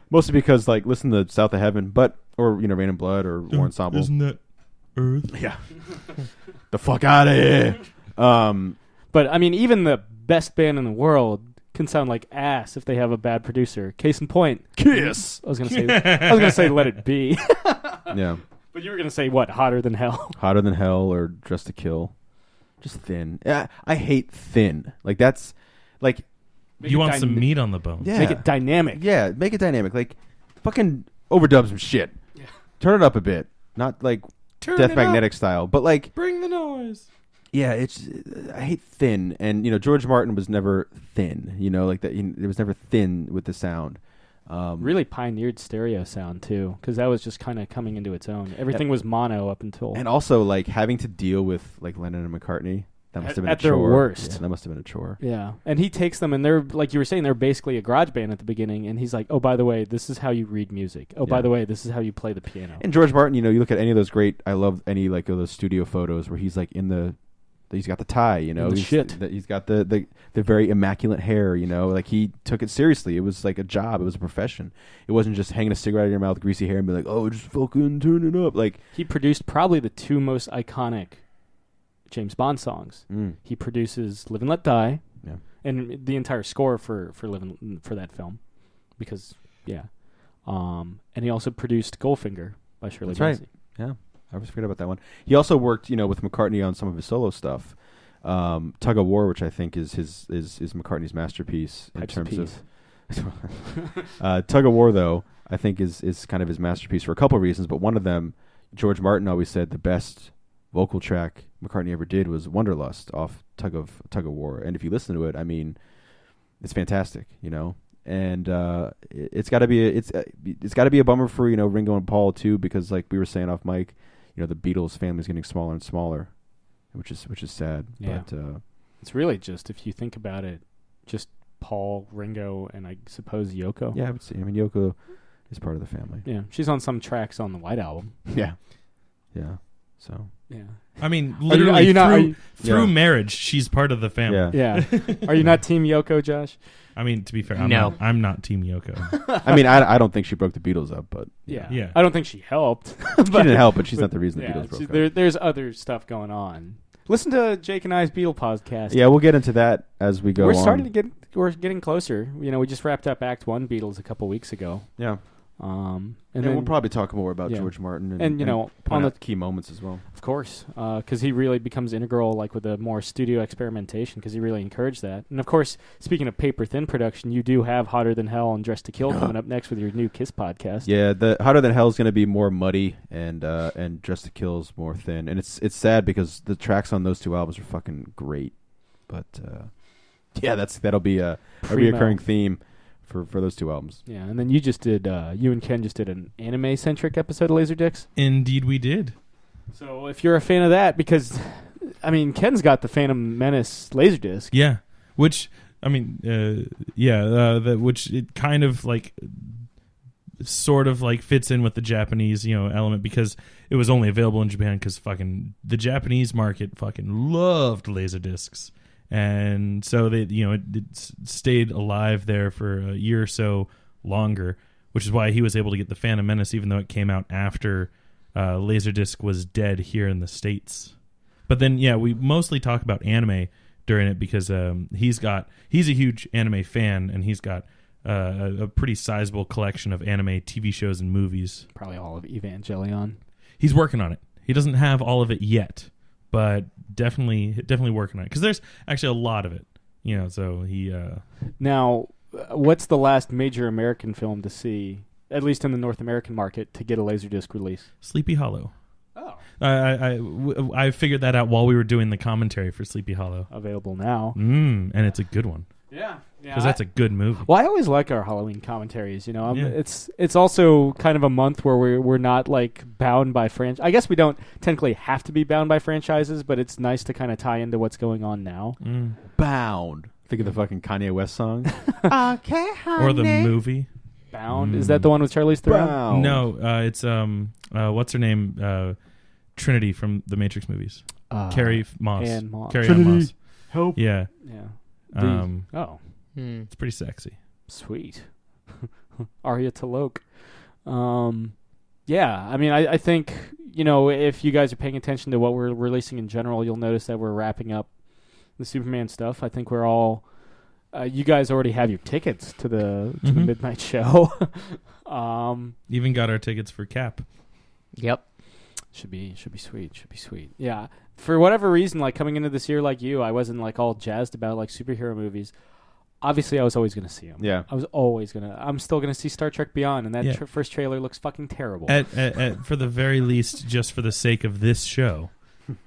Speaker 3: Mostly because like listen to South of Heaven, or Rain and Blood or War Ensemble.
Speaker 2: Isn't that Earth?
Speaker 3: Yeah. The fuck out of here.
Speaker 1: But I mean, even the best band in the world can sound like ass if they have a bad producer. Case in point,
Speaker 3: Kiss.
Speaker 1: I was gonna say Let It Be.
Speaker 3: Yeah.
Speaker 1: But you were gonna say what? Hotter Than Hell.
Speaker 3: Hotter Than Hell or Dressed to Kill. Just thin. Yeah, I hate thin. Like that's like.
Speaker 2: You want some meat on the bone.
Speaker 3: Yeah.
Speaker 1: Make it dynamic.
Speaker 3: Yeah, make it dynamic. Like fucking overdub some shit.
Speaker 1: Yeah.
Speaker 3: Turn it up a bit. Not like Death Magnetic style, but like
Speaker 2: bring the noise.
Speaker 3: Yeah, I hate thin, and George Martin was never thin. Like that. It was never thin with the sound.
Speaker 1: Really pioneered stereo sound too, because that was just kind of coming into its own. Everything was mono up until.
Speaker 3: And also like having to deal with like Lennon and McCartney. That must have been
Speaker 1: at their worst.
Speaker 3: Yeah, that must have been a chore.
Speaker 1: Yeah, and he takes them, and they're like you were saying, they're basically a garage band at the beginning, and he's like, "Oh, by the way, this is how you read music. Oh, by the way, this is how you play the piano."
Speaker 3: And George Martin, you look at any of those I love any like of those studio photos where he's like he's got the tie, he's got the very immaculate hair, like he took it seriously. It was like a job. It was a profession. It wasn't just hanging a cigarette in your mouth, greasy hair, and be like, "Oh, just fucking turn it up." Like
Speaker 1: he produced probably the two most iconic James Bond songs. He produces "Live and Let Die," and the entire score for that film, because and he also produced "Goldfinger" by Shirley Bassey.
Speaker 3: Right. Yeah, I always forget about that one. He also worked, with McCartney on some of his solo stuff. Tug of War, which I think is McCartney's masterpiece in terms of Tug of War, though I think is kind of his masterpiece for a couple of reasons, but one of them, George Martin always said the best vocal track McCartney ever did was Wonderlust off Tug of War, and if you listen to it, I mean, it's fantastic, and it's got to be a bummer for Ringo and Paul too, because like we were saying off mic, the Beatles family is getting smaller and smaller, which is sad.
Speaker 1: Yeah.
Speaker 3: But
Speaker 1: it's really just, if you think about it, just Paul, Ringo, and I suppose Yoko.
Speaker 3: Yeah, I would say. I mean, Yoko is part of the family.
Speaker 1: Yeah, she's on some tracks on the White Album.
Speaker 3: Yeah. So.
Speaker 1: Yeah.
Speaker 2: I I mean, literally through
Speaker 3: Yeah.
Speaker 2: marriage, she's part of the family.
Speaker 3: Yeah.
Speaker 1: Yeah. Are you not Team Yoko, Josh?
Speaker 2: I mean, to be fair,
Speaker 4: No.
Speaker 2: I'm not Team Yoko.
Speaker 3: I mean, I don't think she broke the Beatles up, but
Speaker 2: Yeah.
Speaker 1: I don't think she helped.
Speaker 3: she didn't help, but she's not the reason the
Speaker 1: Yeah,
Speaker 3: Beatles broke up.
Speaker 1: there's other stuff going on. Listen to Jake and I's Beatle podcast.
Speaker 3: Yeah, we'll get into that as we go
Speaker 1: We're
Speaker 3: on.
Speaker 1: starting to we're getting closer. You know, we just wrapped up Act 1 Beatles a couple weeks ago.
Speaker 3: Yeah. And
Speaker 1: then
Speaker 3: we'll probably talk more about George Martin
Speaker 1: and
Speaker 3: point out the key moments as well.
Speaker 1: Of course, because he really becomes integral, like with the more studio experimentation, because he really encouraged that. And of course, speaking of paper thin production, you do have Hotter Than Hell and Dressed to Kill coming up next with your new Kiss podcast.
Speaker 3: Yeah, the Hotter Than Hell is going to be more muddy, and Dressed to Kill is more thin. And it's sad because the tracks on those two albums are fucking great. But that'll be a reoccurring theme for those two albums.
Speaker 1: Yeah, and then you and Ken just did an anime-centric episode of Laserdiscs.
Speaker 2: Indeed we did.
Speaker 1: So if you're a fan of that, because, I mean, Ken's got the Phantom Menace Laserdisc.
Speaker 2: Yeah, which, I mean, which it kind of, like, sort of, like, fits in with the Japanese, element, because it was only available in Japan because fucking the Japanese market fucking loved Laserdiscs. And so they, it stayed alive there for a year or so longer, which is why he was able to get the Phantom Menace, even though it came out after Laserdisc was dead here in the States. But then, we mostly talk about anime during it because he's a huge anime fan, and he's got a pretty sizable collection of anime TV shows and movies.
Speaker 1: Probably all of Evangelion.
Speaker 2: He's working on it. He doesn't have all of it yet, but definitely working on it, because there's actually a lot of it, so he
Speaker 1: Now, what's the last major American film to see, at least in the North American market, to get a Laserdisc release?
Speaker 2: Sleepy Hollow.
Speaker 1: Oh,
Speaker 2: I figured that out while we were doing the commentary for Sleepy Hollow.
Speaker 1: available now.
Speaker 2: And it's a good one,
Speaker 1: Yeah,
Speaker 2: because that's a good movie.
Speaker 1: Well, I always like our Halloween commentaries. It's also kind of a month where we're not like bound by franchise. I guess we don't technically have to be bound by franchises, but it's nice to kind of tie into what's going on now.
Speaker 3: Bound. Think of the fucking Kanye West song. Okay, honey.
Speaker 2: Or the movie
Speaker 1: Bound. Is that the one with Charlize Theron?
Speaker 3: Bound.
Speaker 2: No, it's what's her name? Trinity from the Matrix movies. Carrie Moss.
Speaker 1: Ann Moss.
Speaker 2: Carrie Ann Moss.
Speaker 1: Help.
Speaker 2: Yeah.
Speaker 1: Yeah.
Speaker 2: It's pretty sexy.
Speaker 1: Sweet. Arya Talok. I mean, I think, if you guys are paying attention to what we're releasing in general, you'll notice that we're wrapping up the Superman stuff. I think we're all... you guys already have your tickets to the midnight show.
Speaker 2: Even got our tickets for Cap.
Speaker 4: Yep.
Speaker 1: Should be sweet. Should be sweet. Yeah. For whatever reason, like coming into this year like you, I wasn't like all jazzed about like superhero movies. Obviously, I was always going to see them.
Speaker 3: Yeah.
Speaker 1: I'm still going to see Star Trek Beyond, and that first trailer looks fucking terrible.
Speaker 2: For the very least, just for the sake of this show.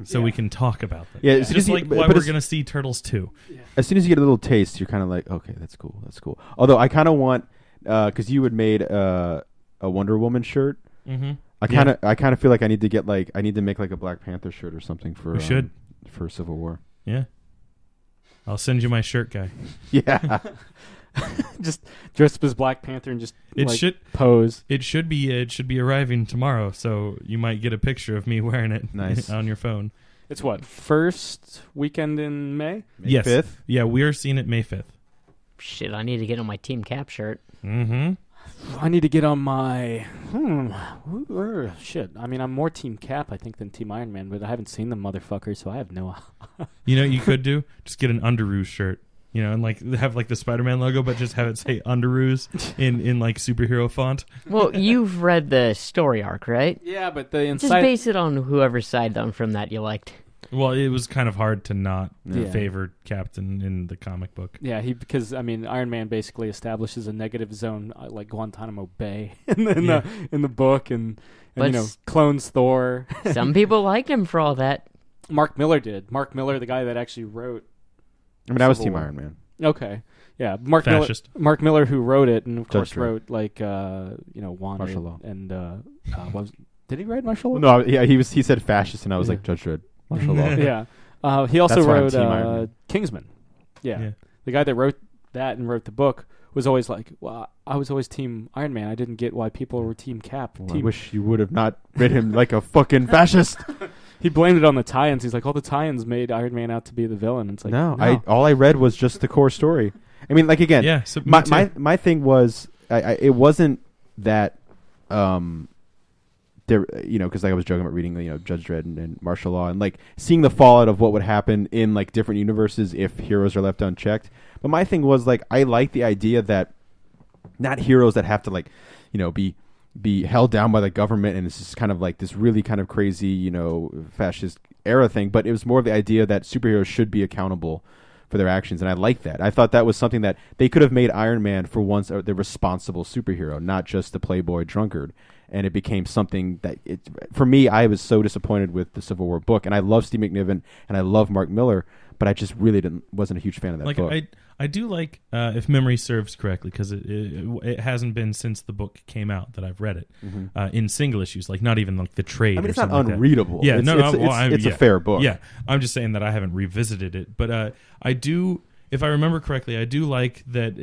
Speaker 2: So we can talk about them.
Speaker 3: Yeah,
Speaker 2: it's just like why we're going to see Turtles 2.
Speaker 1: Yeah.
Speaker 3: As soon as you get a little taste, you're kind of like, okay, that's cool. Although I kind of want, because you had made a Wonder Woman shirt.
Speaker 2: Mm-hmm.
Speaker 3: I kind of feel like I need to make like a Black Panther shirt or something for for Civil War.
Speaker 2: Yeah. I'll send you my shirt, guy.
Speaker 3: Yeah.
Speaker 1: Just dress up as Black Panther and just pose.
Speaker 2: It should be arriving tomorrow, so you might get a picture of me wearing it
Speaker 3: nice
Speaker 2: on your phone.
Speaker 1: It's what, first weekend in May?
Speaker 2: Yes.
Speaker 3: 5th?
Speaker 2: Yeah, we're seeing it May 5th.
Speaker 4: Shit, I need to get on my Team Cap shirt.
Speaker 2: Mm-hmm.
Speaker 1: I need to get on my... Shit. I mean, I'm more Team Cap, I think, than Team Iron Man, but I haven't seen them motherfuckers, so I have no...
Speaker 2: You know what you could do? Just get an Underoos shirt. And like have like the Spider-Man logo, but just have it say Underoos in like superhero font.
Speaker 4: Well, you've read the story arc, right?
Speaker 1: Yeah, but the inside...
Speaker 4: Just base it on whoever's side on from that you liked.
Speaker 2: Well, it was kind of hard to not favor Captain in the comic book.
Speaker 1: Yeah, because I mean, Iron Man basically establishes a negative zone like Guantanamo Bay in the book, and clones Thor.
Speaker 4: Some people liked him for all that.
Speaker 1: Mark Miller did. Mark Miller, the guy that actually wrote.
Speaker 3: I mean, I was Team Iron Man.
Speaker 1: Okay, yeah, Mark Miller, who wrote it, and of course wrote like Wanda
Speaker 3: Martial Law,
Speaker 1: and did he write Martial Law?
Speaker 3: No, yeah, he said fascist, and I was like Judge Dredd. Martial Law.
Speaker 1: Yeah, he also wrote Kingsman. Yeah, the guy that wrote that and wrote the book was always like, well, I was always Team Iron Man. I didn't get why people were Team Cap.
Speaker 3: Well, I wish you would have not read him like a fucking fascist.
Speaker 1: He blamed it on the tie-ins. He's like, all the tie-ins made Iron Man out to be the villain. It's like,
Speaker 3: no. All I read was just the core story. I mean, like, again,
Speaker 2: so
Speaker 3: my thing was, it wasn't that, there, because I was joking about reading, Judge Dredd and Martial Law, and like seeing the fallout of what would happen in like different universes if heroes are left unchecked. But my thing was like, I like the idea that not heroes that have to like, be held down by the government, and it's just kind of like this really kind of crazy, fascist era thing. But it was more of the idea that superheroes should be accountable for their actions, and I like that. I thought that was something that they could have made Iron Man for once the responsible superhero, not just the playboy drunkard. And it became something that, for me, I was so disappointed with the Civil War book, and I love Steve McNiven and I love Mark Miller, but I just really wasn't a huge fan of that book.
Speaker 2: I do like, if memory serves correctly, because it hasn't been since the book came out that I've read it in single issues, like not even like the trade.
Speaker 3: I mean, it's
Speaker 2: or
Speaker 3: not unreadable.
Speaker 2: Like
Speaker 3: it's a fair book.
Speaker 2: Yeah, I'm just saying that I haven't revisited it, but I do. If I remember correctly, I do like that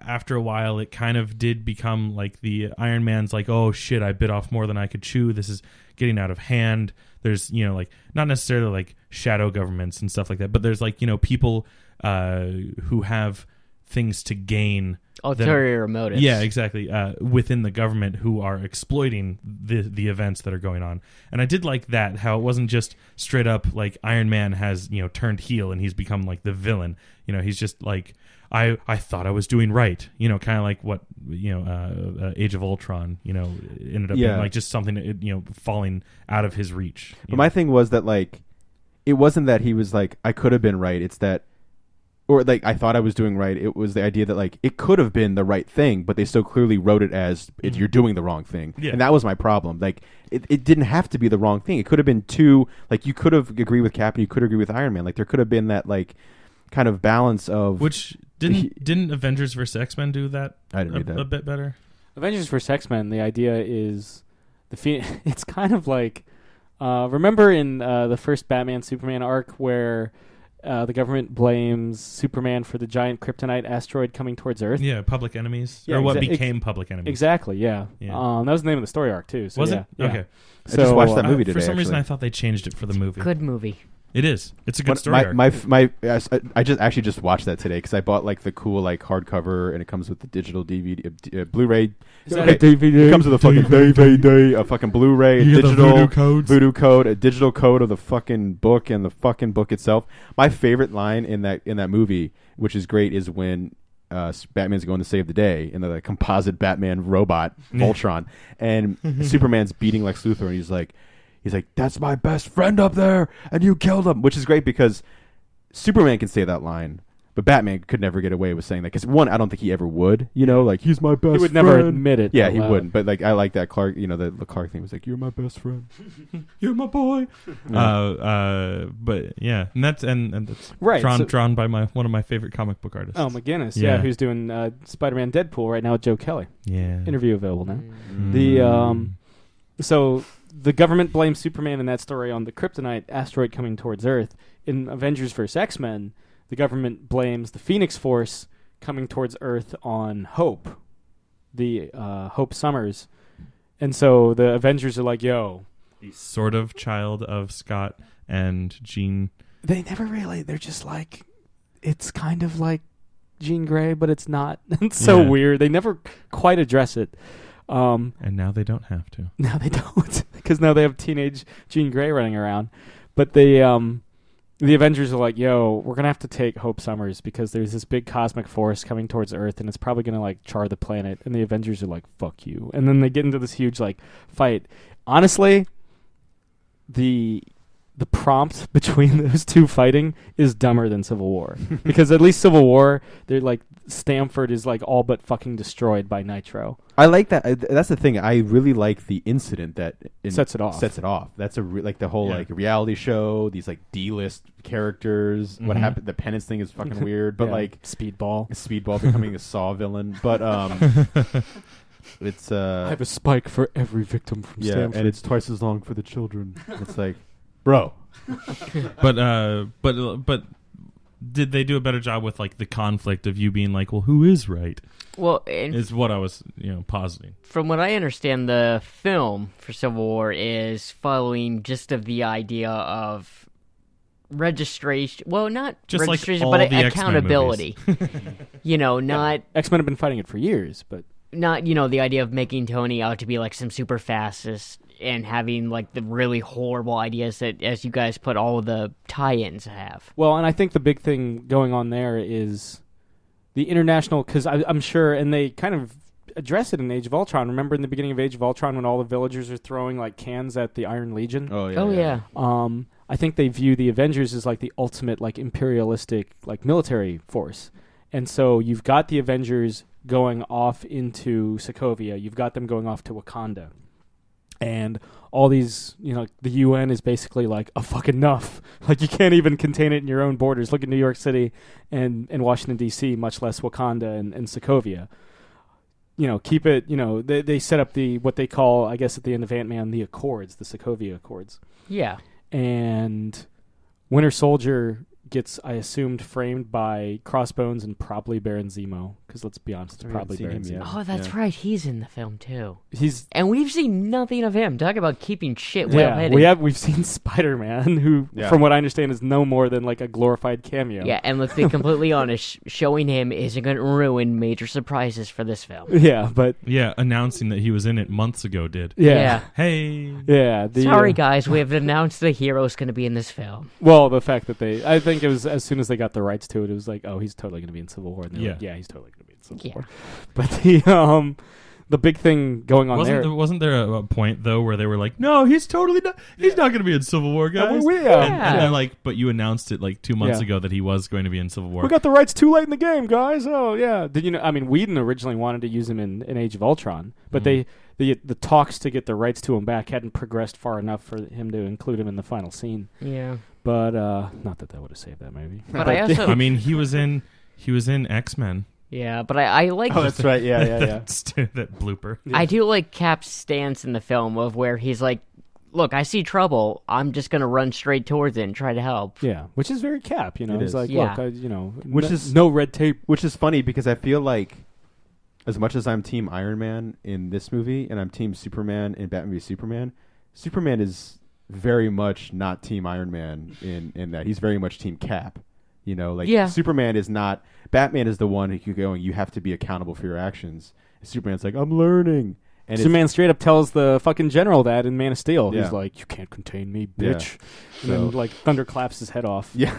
Speaker 2: after a while it kind of did become like the Iron Man's like, oh shit, I bit off more than I could chew. This is getting out of hand. There's, like not necessarily like shadow governments and stuff like that, but there's like, people who have things to gain.
Speaker 4: Ulterior motives.
Speaker 2: Yeah, exactly. Within the government who are exploiting the events that are going on. And I did like that, how it wasn't just straight up like Iron Man has, turned heel and he's become like the villain. He's just like, I thought I was doing right. Kind of like what, Age of Ultron, ended up being like just something, that, falling out of his reach.
Speaker 3: But my thing was that like, it wasn't that he was like, I could have been right. It's that, or like I thought I was doing right. It was the idea that like it could have been the right thing, but they so clearly wrote it as you're doing the wrong thing. Yeah. And that was my problem. Like it didn't have to be the wrong thing. It could have been two. Like you could have agreed with Cap and you could agree with Iron Man. Like there could have been that like kind of balance of
Speaker 2: which didn't Avengers vs X-Men do that?
Speaker 3: I didn't read that
Speaker 2: a bit better.
Speaker 1: Avengers vs X-Men. The idea is it's kind of like remember in the first Batman Superman arc where. The government blames Superman for the giant kryptonite asteroid coming towards Earth.
Speaker 2: Yeah, Public Enemies. Or what became Public Enemies.
Speaker 1: Exactly, yeah. That was the name of the story arc, too. So
Speaker 2: was
Speaker 1: it?
Speaker 2: Yeah. Okay.
Speaker 3: I just watched that movie today,
Speaker 2: for some reason,
Speaker 3: actually.
Speaker 2: I thought they changed it for the movie.
Speaker 4: Good movie.
Speaker 2: It is. It's a good story arc.
Speaker 3: I just watched that today because I bought like the cool like hardcover and it comes with the digital DVD, Blu-ray.
Speaker 1: Is that a DVD?
Speaker 3: It comes with a fucking DVD, a fucking Blu-ray, a digital voodoo code, a digital code of the fucking book and the fucking book itself. My favorite line in that movie, which is great, is when Batman's going to save the day in the composite Batman robot Voltron, and Superman's beating Lex Luthor, and he's like, that's my best friend up there, and you killed him, which is great because Superman can say that line, but Batman could never get away with saying that because one, I don't think he ever would, like he's my best friend.
Speaker 1: He would never admit it.
Speaker 3: Yeah, he wouldn't. But like I like that Clark, the Clark thing was like, you're my best friend, you're my boy.
Speaker 2: But yeah, and that's
Speaker 1: right,
Speaker 2: drawn by one of my favorite comic book artists.
Speaker 1: Oh, McGinnis, who's doing Spider-Man Deadpool right now with Joe Kelly.
Speaker 2: Yeah,
Speaker 1: interview available now. So the government blames Superman in that story on the kryptonite asteroid coming towards Earth. In Avengers vs. X-Men, the government blames the Phoenix Force coming towards Earth on Hope, the Hope Summers. And so the Avengers are like, yo.
Speaker 2: He's sort of child of Scott and Jean.
Speaker 1: They never really, they're just like, it's kind of like Jean Grey, but it's not. It's so weird. They never quite address it.
Speaker 2: And now they don't have to.
Speaker 1: Now they don't, because now they have teenage Jean Grey running around. But the Avengers are like, yo, we're gonna have to take Hope Summers because there's this big cosmic force coming towards Earth, and it's probably gonna like char the planet. And the Avengers are like, fuck you. And then they get into this huge like fight. Honestly, the prompt between those two fighting is dumber than Civil War, because at least Civil War, they're like Stamford is like all but fucking destroyed by Nitro.
Speaker 3: I like that. That's the thing. I really like the incident that
Speaker 1: sets it off.
Speaker 3: That's like the whole like reality show. These like D-list characters. What happened? The penance thing is fucking weird. But like Speedball becoming a Saw villain. But it's
Speaker 1: I have a spike for every victim from Stamford,
Speaker 3: and it's twice as long for the children. It's like, bro.
Speaker 2: But did they do a better job with like the conflict of you being like, well, who is right?
Speaker 4: Well,
Speaker 2: is what I was positing.
Speaker 4: From what I understand, the film for Civil War is following just of the idea of registration. Well, not
Speaker 2: just
Speaker 4: registration,
Speaker 2: like
Speaker 4: but accountability. Not
Speaker 1: X-Men have been fighting it for years, but
Speaker 4: not the idea of making Tony out to be like some super fascist and having like the really horrible ideas that, as you guys put all of the tie-ins have.
Speaker 1: Well, and I think the big thing going on there is the international, because I'm sure, and they kind of address it in Age of Ultron. Remember in the beginning of Age of Ultron when all the villagers are throwing like cans at the Iron Legion?
Speaker 3: Oh yeah.
Speaker 4: Oh yeah.
Speaker 1: I think they view the Avengers as like the ultimate like imperialistic like military force. And so you've got the Avengers going off into Sokovia. You've got them going off to Wakanda. And all these, the UN is basically like, fuck enough. Like, you can't even contain it in your own borders. Look at New York City and Washington, D.C., much less Wakanda and Sokovia. Keep it, they set up what they call, I guess at the end of Ant-Man, the Accords, the Sokovia Accords.
Speaker 4: Yeah.
Speaker 1: And Winter Soldier gets, I assumed, framed by Crossbones and probably Baron Zemo. Because let's be honest, it's probably Baron Zemo.
Speaker 4: Oh, that's right. He's in the film too.
Speaker 1: And
Speaker 4: we've seen nothing of him. Talk about keeping shit well hidden.
Speaker 1: We've seen Spider-Man, who, from what I understand, is no more than like a glorified cameo.
Speaker 4: Yeah, and let's be completely honest, showing him isn't going to ruin major surprises for this film.
Speaker 1: Yeah, but
Speaker 2: announcing that he was in it months ago did.
Speaker 4: Yeah.
Speaker 2: Hey.
Speaker 1: Yeah.
Speaker 4: Sorry, guys, we have announced the hero's going to be in this film.
Speaker 1: Well, the fact that I think it was as soon as they got the rights to it, it was like, oh, he's totally going to be in Civil War. And like, he's totally going to be in Civil War. But the big thing going on
Speaker 2: wasn't there a point though where they were like, no, he's totally not. He's not going to be in Civil War, guys. And they're like, but you announced it like 2 months ago that he was going to be in Civil War.
Speaker 1: We got the rights too late in the game, guys. Oh yeah. Did you know? I mean, Whedon originally wanted to use him in Age of Ultron, but the talks to get the rights to him back hadn't progressed far enough for him to include him in the final scene.
Speaker 4: Yeah.
Speaker 1: But not that would have saved that movie.
Speaker 4: But I also,
Speaker 2: I mean, he was in X-Men.
Speaker 4: Yeah, but I like.
Speaker 3: Oh, that's right. Yeah.
Speaker 2: That blooper.
Speaker 1: Yeah.
Speaker 4: I do like Cap's stance in the film of where he's like, "Look, I see trouble. I'm just gonna run straight towards it and try to help."
Speaker 1: Yeah, which is very Cap. He's like,
Speaker 4: yeah.
Speaker 1: "Look,
Speaker 3: which is
Speaker 1: no red tape."
Speaker 3: Which is funny because I feel like, as much as I'm Team Iron Man in this movie and I'm Team Superman in Batman v Superman, Superman is very much not Team Iron Man in that he's very much Team Cap. Superman is not. Batman is the one who going, you have to be accountable for your actions. And Superman's like, I'm learning. And
Speaker 1: Superman straight up tells the fucking general that in Man of Steel.
Speaker 3: Yeah.
Speaker 1: He's like, you can't contain me, bitch.
Speaker 3: Yeah.
Speaker 1: And then, like, Thunder claps his head off.
Speaker 3: Yeah.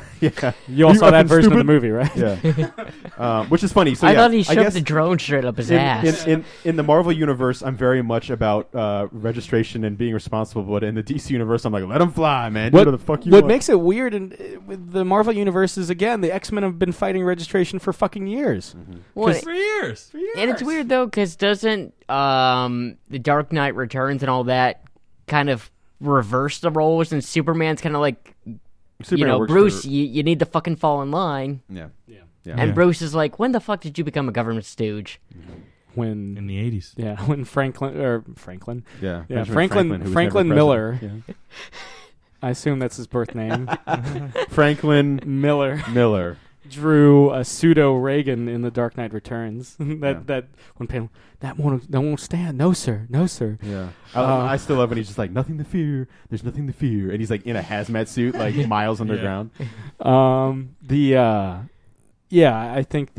Speaker 1: You all saw that version of the movie, right?
Speaker 3: Yeah. Which is funny. So
Speaker 4: I thought he shoved the drone straight up his ass.
Speaker 3: In the Marvel universe, I'm very much about registration and being responsible. But in the DC universe, I'm like, let him fly, man.
Speaker 1: What
Speaker 3: the fuck you
Speaker 1: What
Speaker 3: want.
Speaker 1: makes it weird with the Marvel universe is, again, the X-Men have been fighting registration for fucking years.
Speaker 3: Mm-hmm.
Speaker 4: Well,
Speaker 2: for years.
Speaker 4: And it's weird, though, because doesn't the Dark Knight Returns and all that kind of reverse the roles, and Superman's kind of like, Bruce, you need to fucking fall in line.
Speaker 3: Yeah.
Speaker 4: And Bruce is like, when the fuck did you become a government stooge?
Speaker 1: When
Speaker 2: in the 80s.
Speaker 1: Yeah, when Franklin.
Speaker 3: Yeah.
Speaker 1: Franklin Miller. Yeah. I assume that's his birth name.
Speaker 3: Franklin
Speaker 1: Miller drew a pseudo Reagan in The Dark Knight Returns. that won't stand. No sir.
Speaker 3: Yeah. I still love when he's just like, nothing to fear. There's nothing to fear, and he's like in a hazmat suit, like miles underground.
Speaker 1: I think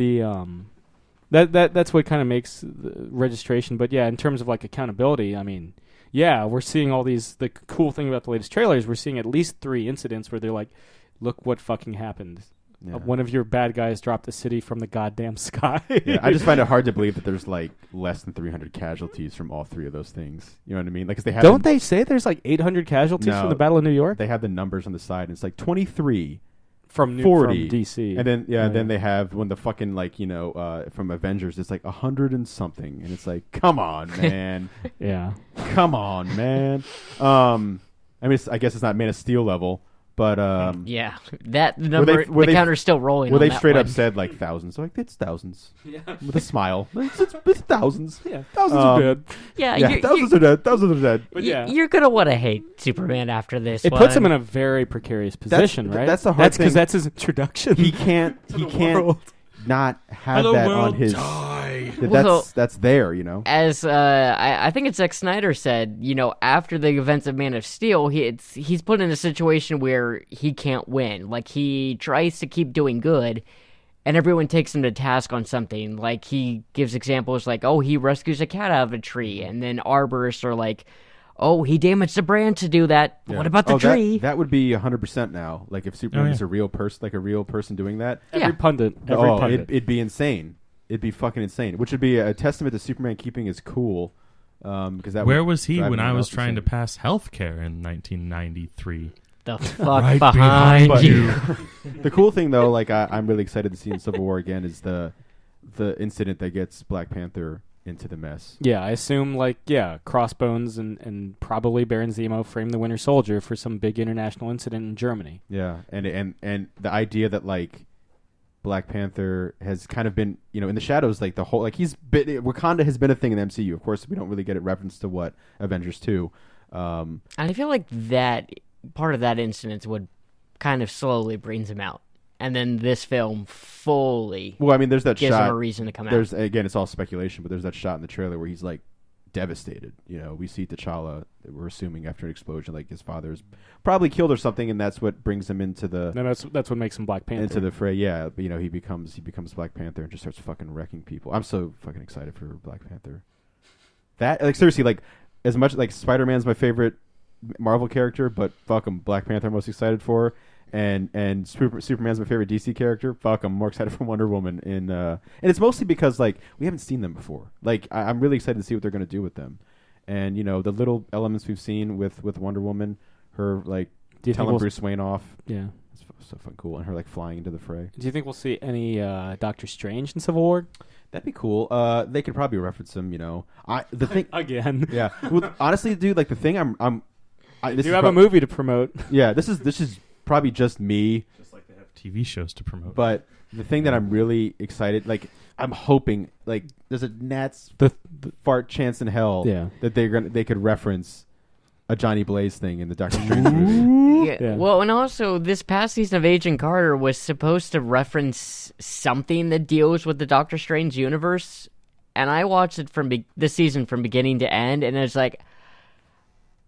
Speaker 1: that's what kind of makes the registration. But yeah, in terms of like accountability, I mean, yeah, we're seeing all these. The cool thing about the latest trailers, we're seeing at least 3 incidents where they're like, look what fucking happened. Yeah. One of your bad guys dropped a city from the goddamn sky.
Speaker 3: Yeah, I just find it hard to believe that there's like less than 300 casualties from all 3 of those things. You know what I mean? Like, 'cause they have
Speaker 1: Don't they say there's like 800 casualties from the Battle of New York?
Speaker 3: They have the numbers on the side, and it's like 23
Speaker 1: from
Speaker 3: 40
Speaker 1: from DC,
Speaker 3: and then then they have when the fucking from Avengers, it's like 100 and something, and it's like, come on, man.
Speaker 1: Yeah,
Speaker 3: come on, man. I mean, I guess it's not Man of Steel level. But
Speaker 4: yeah, that number, the counter's still rolling.
Speaker 3: Where they straight up said like thousands, so like it's thousands, with a smile. It's thousands.
Speaker 1: Yeah, thousands are dead.
Speaker 4: Yeah,
Speaker 3: thousands are dead. Thousands are dead.
Speaker 1: But
Speaker 4: you're gonna want to hate Superman after this.
Speaker 1: It puts him in a very precarious position, right?
Speaker 3: That's the hard thing.
Speaker 1: Because that's his introduction.
Speaker 3: He can't not have that on his. That's there,
Speaker 4: As I think it's Zack Snyder said, after the events of Man of Steel, he's put in a situation where he can't win. Like, he tries to keep doing good, and everyone takes him to task on something. Like, he gives examples like, oh, he rescues a cat out of a tree, and then arborists are like, oh, he damaged the brand to do that. Yeah. What about the tree?
Speaker 3: That would be 100% now. Like, if Superman was a real person, doing that.
Speaker 1: Every pundit.
Speaker 3: It'd be insane. it'd be fucking insane. Which would be a testament to Superman keeping his cool. Because that
Speaker 2: where was he when I was trying to pass health care in 1993?
Speaker 4: The fuck behind you.
Speaker 3: The cool thing, though, like I'm really excited to see in Civil War again, is the incident that gets Black Panther into the mess.
Speaker 1: Yeah, I assume Crossbones and probably Baron Zemo framed the Winter Soldier for some big international incident in Germany.
Speaker 3: Yeah, and the idea that like Black Panther has kind of been, in the shadows, like the whole, like Wakanda has been a thing in the MCU. Of course, we don't really get it referenced to what Avengers 2.
Speaker 4: And I feel like that part of that incident would kind of slowly brings him out. And then this film fully
Speaker 3: there's that
Speaker 4: gives
Speaker 3: shot.
Speaker 4: him a reason to come
Speaker 3: There's
Speaker 4: out.
Speaker 3: again, it's all speculation, but there's that shot in the trailer where he's like devastated. We see T'Challa. We're assuming after an explosion, like his father's probably killed or something, and that's what brings him into the.
Speaker 1: No, that's what makes him Black Panther.
Speaker 3: Into the fray, yeah. But, he becomes Black Panther and just starts fucking wrecking people. I'm so fucking excited for Black Panther. That seriously, like as much like Spider-Man's my favorite Marvel character, but fuck him, Black Panther I'm most excited for. And Superman's my favorite DC character. Fuck, I'm more excited for Wonder Woman. And it's mostly because like we haven't seen them before. Like I'm really excited to see what they're gonna do with them. And the little elements we've seen with Wonder Woman, her like telling Bruce Wayne off.
Speaker 1: Yeah,
Speaker 3: it's so fucking cool. And her like flying into the fray.
Speaker 1: Do you think we'll see any Doctor Strange in Civil War?
Speaker 3: That'd be cool. They could probably reference him. The thing
Speaker 1: again.
Speaker 3: Yeah. Well, honestly, dude, like the thing
Speaker 1: you have a movie to promote.
Speaker 3: Yeah, this is probably just me.
Speaker 2: Just like they have TV shows to promote.
Speaker 3: But the thing that I'm really excited, like I'm hoping, like there's a gnat's fart chance in hell that they could reference a Johnny Blaze thing in the Doctor Strange movie.
Speaker 4: Yeah. Well, and also this past season of Agent Carter was supposed to reference something that deals with the Doctor Strange universe, and I watched it from this season from beginning to end, and it's like,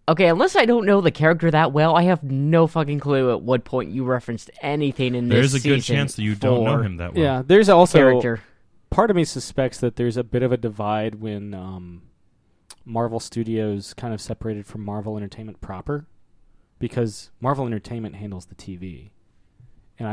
Speaker 4: okay, unless I don't know the character that well, I have no fucking clue at what point you referenced anything in this season.
Speaker 2: There's a good chance that you don't know him that well.
Speaker 1: Yeah, there's also
Speaker 4: character.
Speaker 1: Part of me suspects that there's a bit of a divide when Marvel Studios kind of separated from Marvel Entertainment proper, because Marvel Entertainment handles the TV. And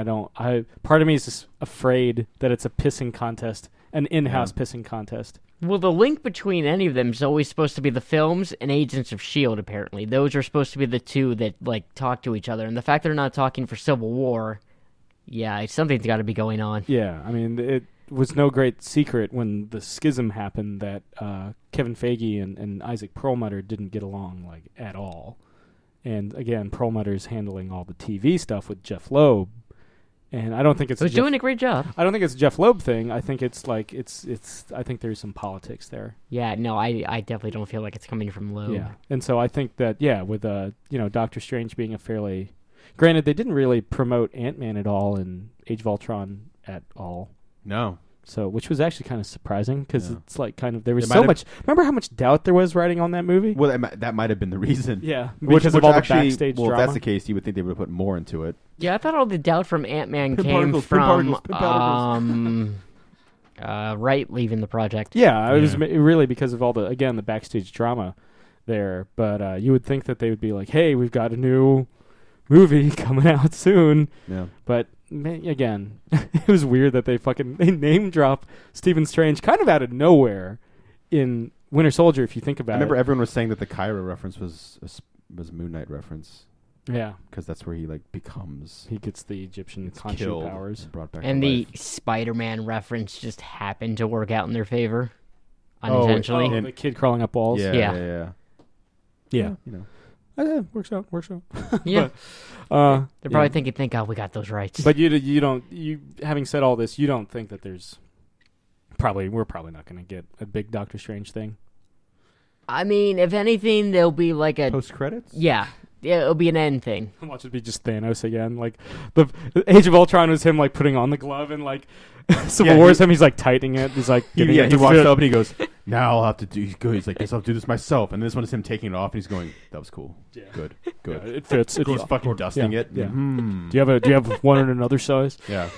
Speaker 1: part of me is just afraid that it's a pissing contest, an in-house pissing contest.
Speaker 4: Well, the link between any of them is always supposed to be the films and Agents of S.H.I.E.L.D., apparently. Those are supposed to be the two that, like, talk to each other. And the fact they're not talking for Civil War, something's got to be going on.
Speaker 1: Yeah, I mean, it was no great secret when the schism happened that Kevin Feige and Isaac Perlmutter didn't get along, like, at all. And, again, Perlmutter's handling all the TV stuff with Jeff Loeb. And I don't think it's...
Speaker 4: He's doing a great job.
Speaker 1: I don't think it's a Jeff Loeb thing. I think it's like it's. I think there's some politics there.
Speaker 4: Yeah, no, I definitely don't feel like it's coming from Loeb.
Speaker 1: Yeah, and so I think that with Doctor Strange being a fairly, granted they didn't really promote Ant-Man at all in Age of Ultron at all.
Speaker 3: No.
Speaker 1: So, which was actually kind of surprising because it's like kind of there was so much. Remember how much doubt there was writing on that movie?
Speaker 3: Well, that might have been the reason.
Speaker 1: Yeah, because of all the backstage drama.
Speaker 3: Well, if that's the case, you would think they would have put more into it.
Speaker 4: Yeah, I thought all the doubt from Ant-Man came from Wright leaving the project.
Speaker 1: Yeah, it was really because of all the backstage drama there. But you would think that they would be like, "Hey, we've got a new movie coming out soon."
Speaker 3: Yeah,
Speaker 1: but. Again, it was weird that they name drop Stephen Strange kind of out of nowhere in Winter Soldier. If you think about it,
Speaker 3: I remember everyone was saying that the Cairo reference was Moon Knight reference.
Speaker 1: Yeah,
Speaker 3: because that's where he becomes.
Speaker 1: He gets the Egyptian Khonshu powers,
Speaker 3: brought back
Speaker 4: and
Speaker 3: the
Speaker 4: Spider-Man reference just happened to work out in their favor unintentionally.
Speaker 1: The kid crawling up walls.
Speaker 3: Yeah.
Speaker 1: You know. Works out.
Speaker 4: Yeah.
Speaker 1: But,
Speaker 4: they're probably thinking, thank God we got those rights.
Speaker 1: But you don't, having said all this, you don't think that we're probably not going to get a big Doctor Strange thing.
Speaker 4: I mean, if anything, there'll be like a...
Speaker 3: Post-credits?
Speaker 4: Yeah, it'll be an end thing.
Speaker 1: Watch it be just Thanos again. Like, the Age of Ultron was him, like, putting on the glove, and, like, Civil War is him, he's, like, tightening it. He's, like...
Speaker 3: he walks up and he goes, now I'll have to do... He's like, guess I'll do this myself. And this one is him taking it off, and he's going, that was cool. Yeah. Good.
Speaker 1: Yeah, it fits.
Speaker 3: He's fucking dusting it.
Speaker 1: Yeah. Do you have one in another size?
Speaker 3: Yeah.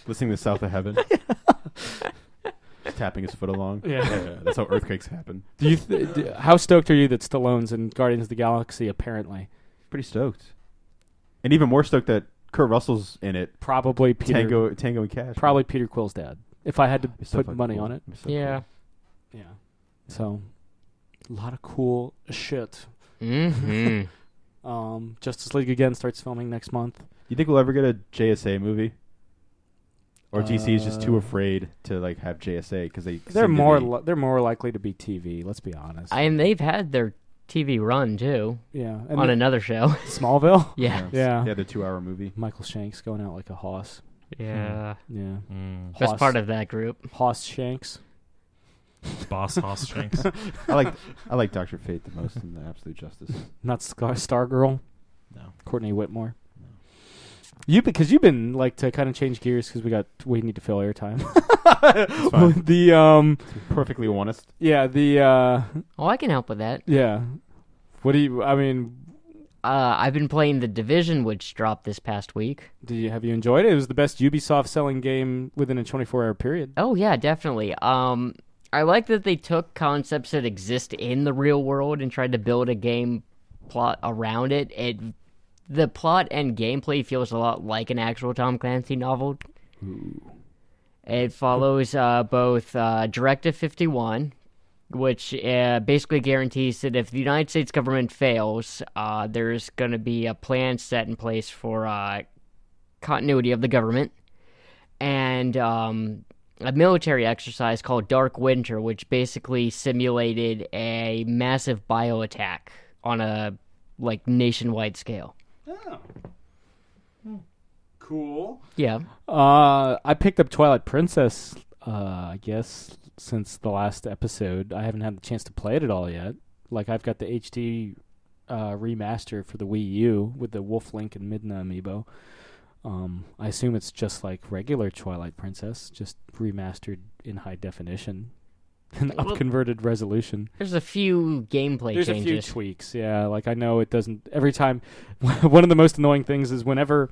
Speaker 3: Listening to South of Heaven. Tapping his foot along.
Speaker 1: Yeah.
Speaker 3: That's how earthquakes happen.
Speaker 1: How stoked are you that Stallone's in Guardians of the Galaxy, apparently?
Speaker 3: Pretty stoked. And even more stoked that Kurt Russell's in it.
Speaker 1: Probably Peter.
Speaker 3: Tango and Cash.
Speaker 1: Probably Peter Quill's dad. if I had to
Speaker 3: So
Speaker 1: put
Speaker 3: fucking
Speaker 1: money
Speaker 3: cool.
Speaker 1: on it.
Speaker 3: It'd be so
Speaker 4: Yeah.
Speaker 1: Yeah. So, a lot of cool shit.
Speaker 4: Mm-hmm.
Speaker 1: Justice League again starts filming next month.
Speaker 3: You think we'll ever get a JSA movie? Or DC is just too afraid to like have JSA because
Speaker 1: they're more likely to be TV. Let's be honest.
Speaker 4: And they've had their TV run too
Speaker 1: Yeah.
Speaker 4: on another show.
Speaker 1: Smallville.
Speaker 4: Yeah.
Speaker 1: Yeah.
Speaker 3: the 2-hour movie.
Speaker 1: Michael Shanks going out like a hoss.
Speaker 4: Yeah.
Speaker 1: Yeah.
Speaker 4: Best part of that group.
Speaker 1: Hoss Shanks.
Speaker 2: Boss Hoss Shanks.
Speaker 3: I like Dr. Fate the most in the Absolute Justice.
Speaker 1: Not Stargirl.
Speaker 2: No.
Speaker 1: Courtney Whitmore. Because you've been like to kind of change gears because we need to fill airtime.
Speaker 3: Fine.
Speaker 1: The
Speaker 3: Perfectly honest.
Speaker 1: yeah
Speaker 4: Oh, I can help with that.
Speaker 1: yeah. What do you? I mean,
Speaker 4: I've been playing The Division, which dropped this past week.
Speaker 1: have you enjoyed it? It was the best Ubisoft selling game within a 24-hour period.
Speaker 4: Oh yeah, definitely. I like that they took concepts that exist in the real world and tried to build a game plot around it. The plot and gameplay feels a lot like an actual Tom Clancy novel.
Speaker 1: Ooh.
Speaker 4: It follows both Directive 51, which basically guarantees that if the United States government fails, there's going to be a plan set in place for continuity of the government, and a military exercise called Dark Winter, which basically simulated a massive bio attack on a nationwide scale.
Speaker 1: Oh. Cool.
Speaker 4: Yeah.
Speaker 1: I picked up Twilight Princess, I guess, since the last episode. I haven't had the chance to play it at all yet. Like, I've got the HD remaster for the Wii U with the Wolf Link and Midna amiibo. I assume it's just like regular Twilight Princess, just remastered in high definition. An up-converted resolution.
Speaker 4: There's a few gameplay changes.
Speaker 1: There's a few tweaks, yeah. Like, I know it doesn't... Every time... One of the most annoying things is whenever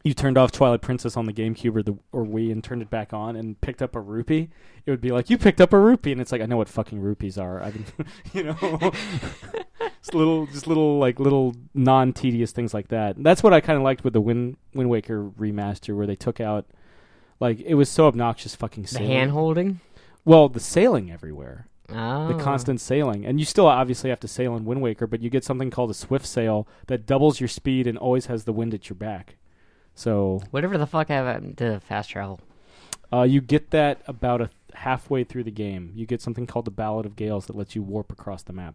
Speaker 1: you turned off Twilight Princess on the GameCube or Wii and turned it back on and picked up a rupee, it would be like, you picked up a rupee! And it's like, I know what fucking rupees are. I've been... You know? just little non-tedious things like that. That's what I kind of liked with the Wind Waker remaster, where they took out... Like, it was so obnoxious fucking
Speaker 4: The
Speaker 1: sailing.
Speaker 4: hand-holding?
Speaker 1: Well, the sailing everywhere.
Speaker 4: Oh.
Speaker 1: The constant sailing. And you still obviously have to sail in Wind Waker, but you get something called a swift sail that doubles your speed and always has the wind at your back. So
Speaker 4: Whatever the fuck happened to fast travel?
Speaker 1: you get that about halfway through the game. You get something called the Ballad of Gales that lets you warp across the map.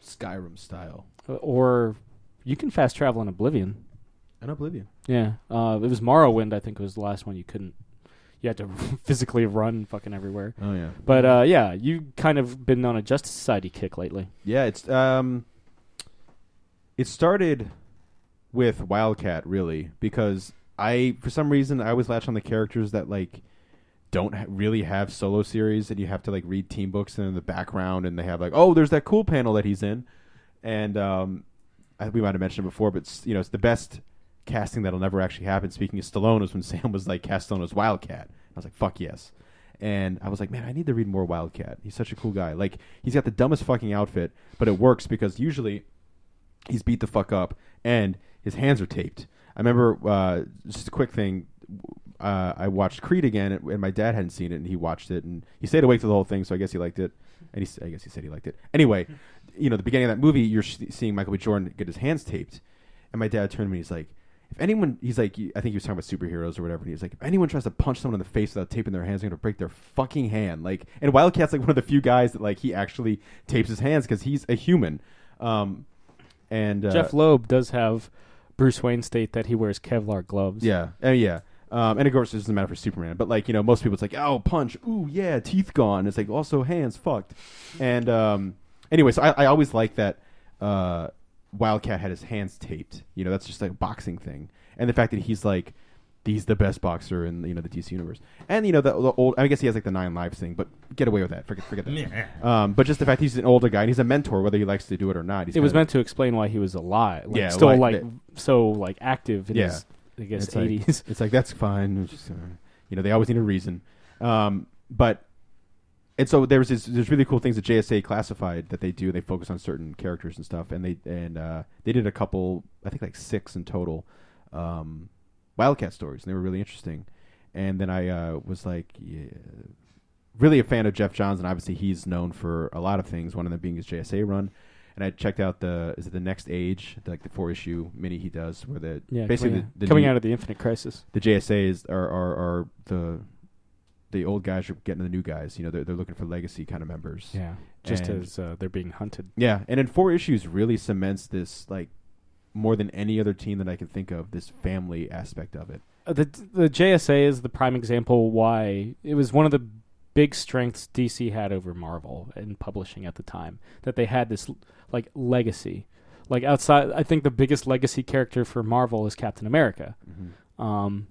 Speaker 3: Skyrim style.
Speaker 1: Or you can fast travel in Oblivion.
Speaker 3: And Oblivion.
Speaker 1: Yeah. It was Morrowind, I think, was the last one you couldn't. You had to physically run fucking everywhere.
Speaker 3: Oh, yeah.
Speaker 1: But, yeah, you kind of been on a Justice Society kick lately.
Speaker 3: Yeah, it started with Wildcat, really, because for some reason, I always latch on the characters that, like, don't really have solo series, and you have to, like, read team books in the background, and they have, like, oh, there's that cool panel that he's in. And we might have mentioned it before, but, you know, it's the best casting that'll never actually happen. Speaking of Stallone, was when Sam was like, cast Stallone as Wildcat. I was like, fuck yes. And I was like, man, I need to read more Wildcat. He's such a cool guy. Like, he's got the dumbest fucking outfit, but it works because usually he's beat the fuck up and his hands are taped. I remember, just a quick thing, I watched Creed again, and my dad hadn't seen it, and he watched it, and he stayed awake for the whole thing, so I guess he liked it. And I guess he said he liked it. Anyway, you know, the beginning of that movie, you're seeing Michael B. Jordan get his hands taped, and my dad turned to me, he's like, if anyone, he's like, I think he was talking about superheroes or whatever, and he's like, if anyone tries to punch someone in the face without taping their hands, they're going to break their fucking hand. Like, and Wildcat's like one of the few guys that, like, he actually tapes his hands because he's a human. And
Speaker 1: Jeff Loeb does have Bruce Wayne state that he wears Kevlar gloves.
Speaker 3: Yeah, yeah. And of course, it doesn't matter for Superman, but, like, you know, most people, it's like, oh, punch, ooh, yeah, teeth gone. It's like, also hands fucked. And anyway, so I always like that Wildcat had his hands taped. You know, that's just like a boxing thing. And the fact that he's like, he's the best boxer in, you know, the DC universe. And, you know, the old, I guess he has like the 9 Lives thing, but get away with that. Forget that.
Speaker 2: Yeah.
Speaker 3: But just the fact he's an older guy and he's a mentor, whether he likes to do it or not.
Speaker 1: It was meant to explain why he was alive. Like,
Speaker 3: Yeah,
Speaker 1: still
Speaker 3: like,
Speaker 1: so like active in his, I guess,
Speaker 3: it's
Speaker 1: 80s.
Speaker 3: Like, it's like, that's fine. It's just, you know, they always need a reason. But, and so there's really cool things that JSA classified that they do. They focus on certain characters and stuff, and they did a couple, I think like 6 in total, Wildcat stories, and they were really interesting. And then I was like, really a fan of Jeff Johns, and obviously he's known for a lot of things. One of them being his JSA run. And I checked out the Next Age, like the 4-issue mini he does, where basically
Speaker 1: coming out of the Infinite Crisis.
Speaker 3: The JSAs are the old guys are getting the new guys. You know, they're looking for legacy kind of members.
Speaker 1: Yeah, as they're being hunted.
Speaker 3: Yeah, and in 4 issues really cements this, like, more than any other team that I can think of, this family aspect of it.
Speaker 1: The JSA is the prime example why it was one of the big strengths DC had over Marvel in publishing at the time, that they had this like legacy. Like outside, I think the biggest legacy character for Marvel is Captain America. Mm-hmm.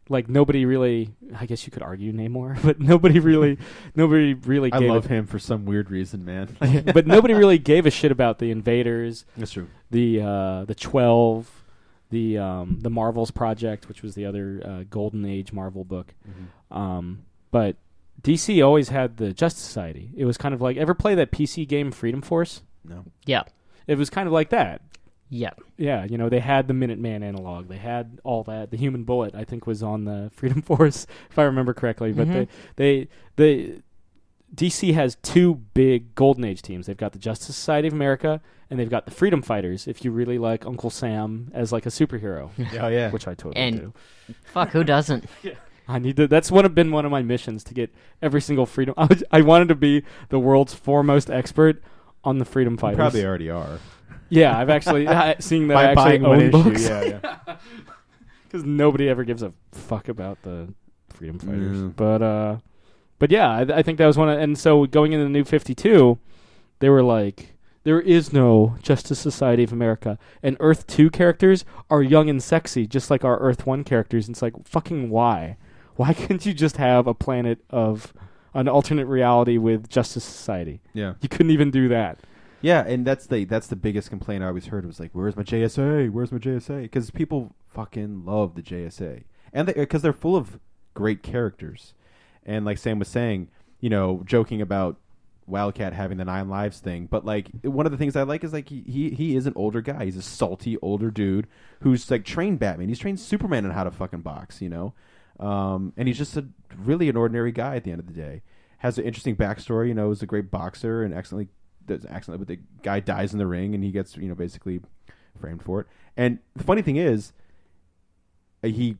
Speaker 1: Like nobody really, I guess you could argue Namor, but nobody really
Speaker 3: I
Speaker 1: gave
Speaker 3: love him for some weird reason, man.
Speaker 1: but nobody really gave a shit about the Invaders.
Speaker 3: That's true.
Speaker 1: The 12, the Marvels Project, which was the other Golden Age Marvel book. Mm-hmm. But DC always had the Justice Society. It was kind of like, ever play that PC game Freedom Force?
Speaker 3: No.
Speaker 4: Yeah.
Speaker 1: It was kind of like that.
Speaker 4: Yeah.
Speaker 1: Yeah, you know, they had the Minuteman analog. They had all that. The Human Bullet, I think, was on the Freedom Force, if I remember correctly. But they DC has two big Golden Age teams. They've got the Justice Society of America, and they've got the Freedom Fighters, if you really like Uncle Sam as like a superhero.
Speaker 3: Oh, yeah.
Speaker 1: Which I totally do.
Speaker 4: Fuck, who doesn't?
Speaker 1: Yeah. I need to. That's been one of my missions, to get every single freedom. I wanted to be the world's foremost expert on the Freedom Fighters.
Speaker 3: You probably already are.
Speaker 1: Yeah, I've actually seeing that
Speaker 3: By
Speaker 1: I actually
Speaker 3: buying one
Speaker 1: own
Speaker 3: issue,
Speaker 1: books.
Speaker 3: yeah.
Speaker 1: Because nobody ever gives a fuck about the Freedom Fighters. But yeah, I think that was one of. And so going into the New 52, they were like, there is no Justice Society of America, and Earth 2 characters are young and sexy, just like our Earth 1 characters. And it's like, fucking why? Why couldn't you just have a planet of an alternate reality with Justice Society?
Speaker 3: Yeah.
Speaker 1: You couldn't even do that.
Speaker 3: Yeah, and that's the biggest complaint I always heard, was like, where's my JSA? Where's my JSA? Because people fucking love the JSA. And because they're full of great characters. And like Sam was saying, you know, joking about Wildcat having the 9 lives thing, but like one of the things I like is like he is an older guy. He's a salty older dude who's like trained Batman. He's trained Superman on how to fucking box, you know? And he's just really an ordinary guy at the end of the day. Has an interesting backstory, you know, is a great boxer and accidentally, but the guy dies in the ring and he gets, you know, basically framed for it. And the funny thing is, he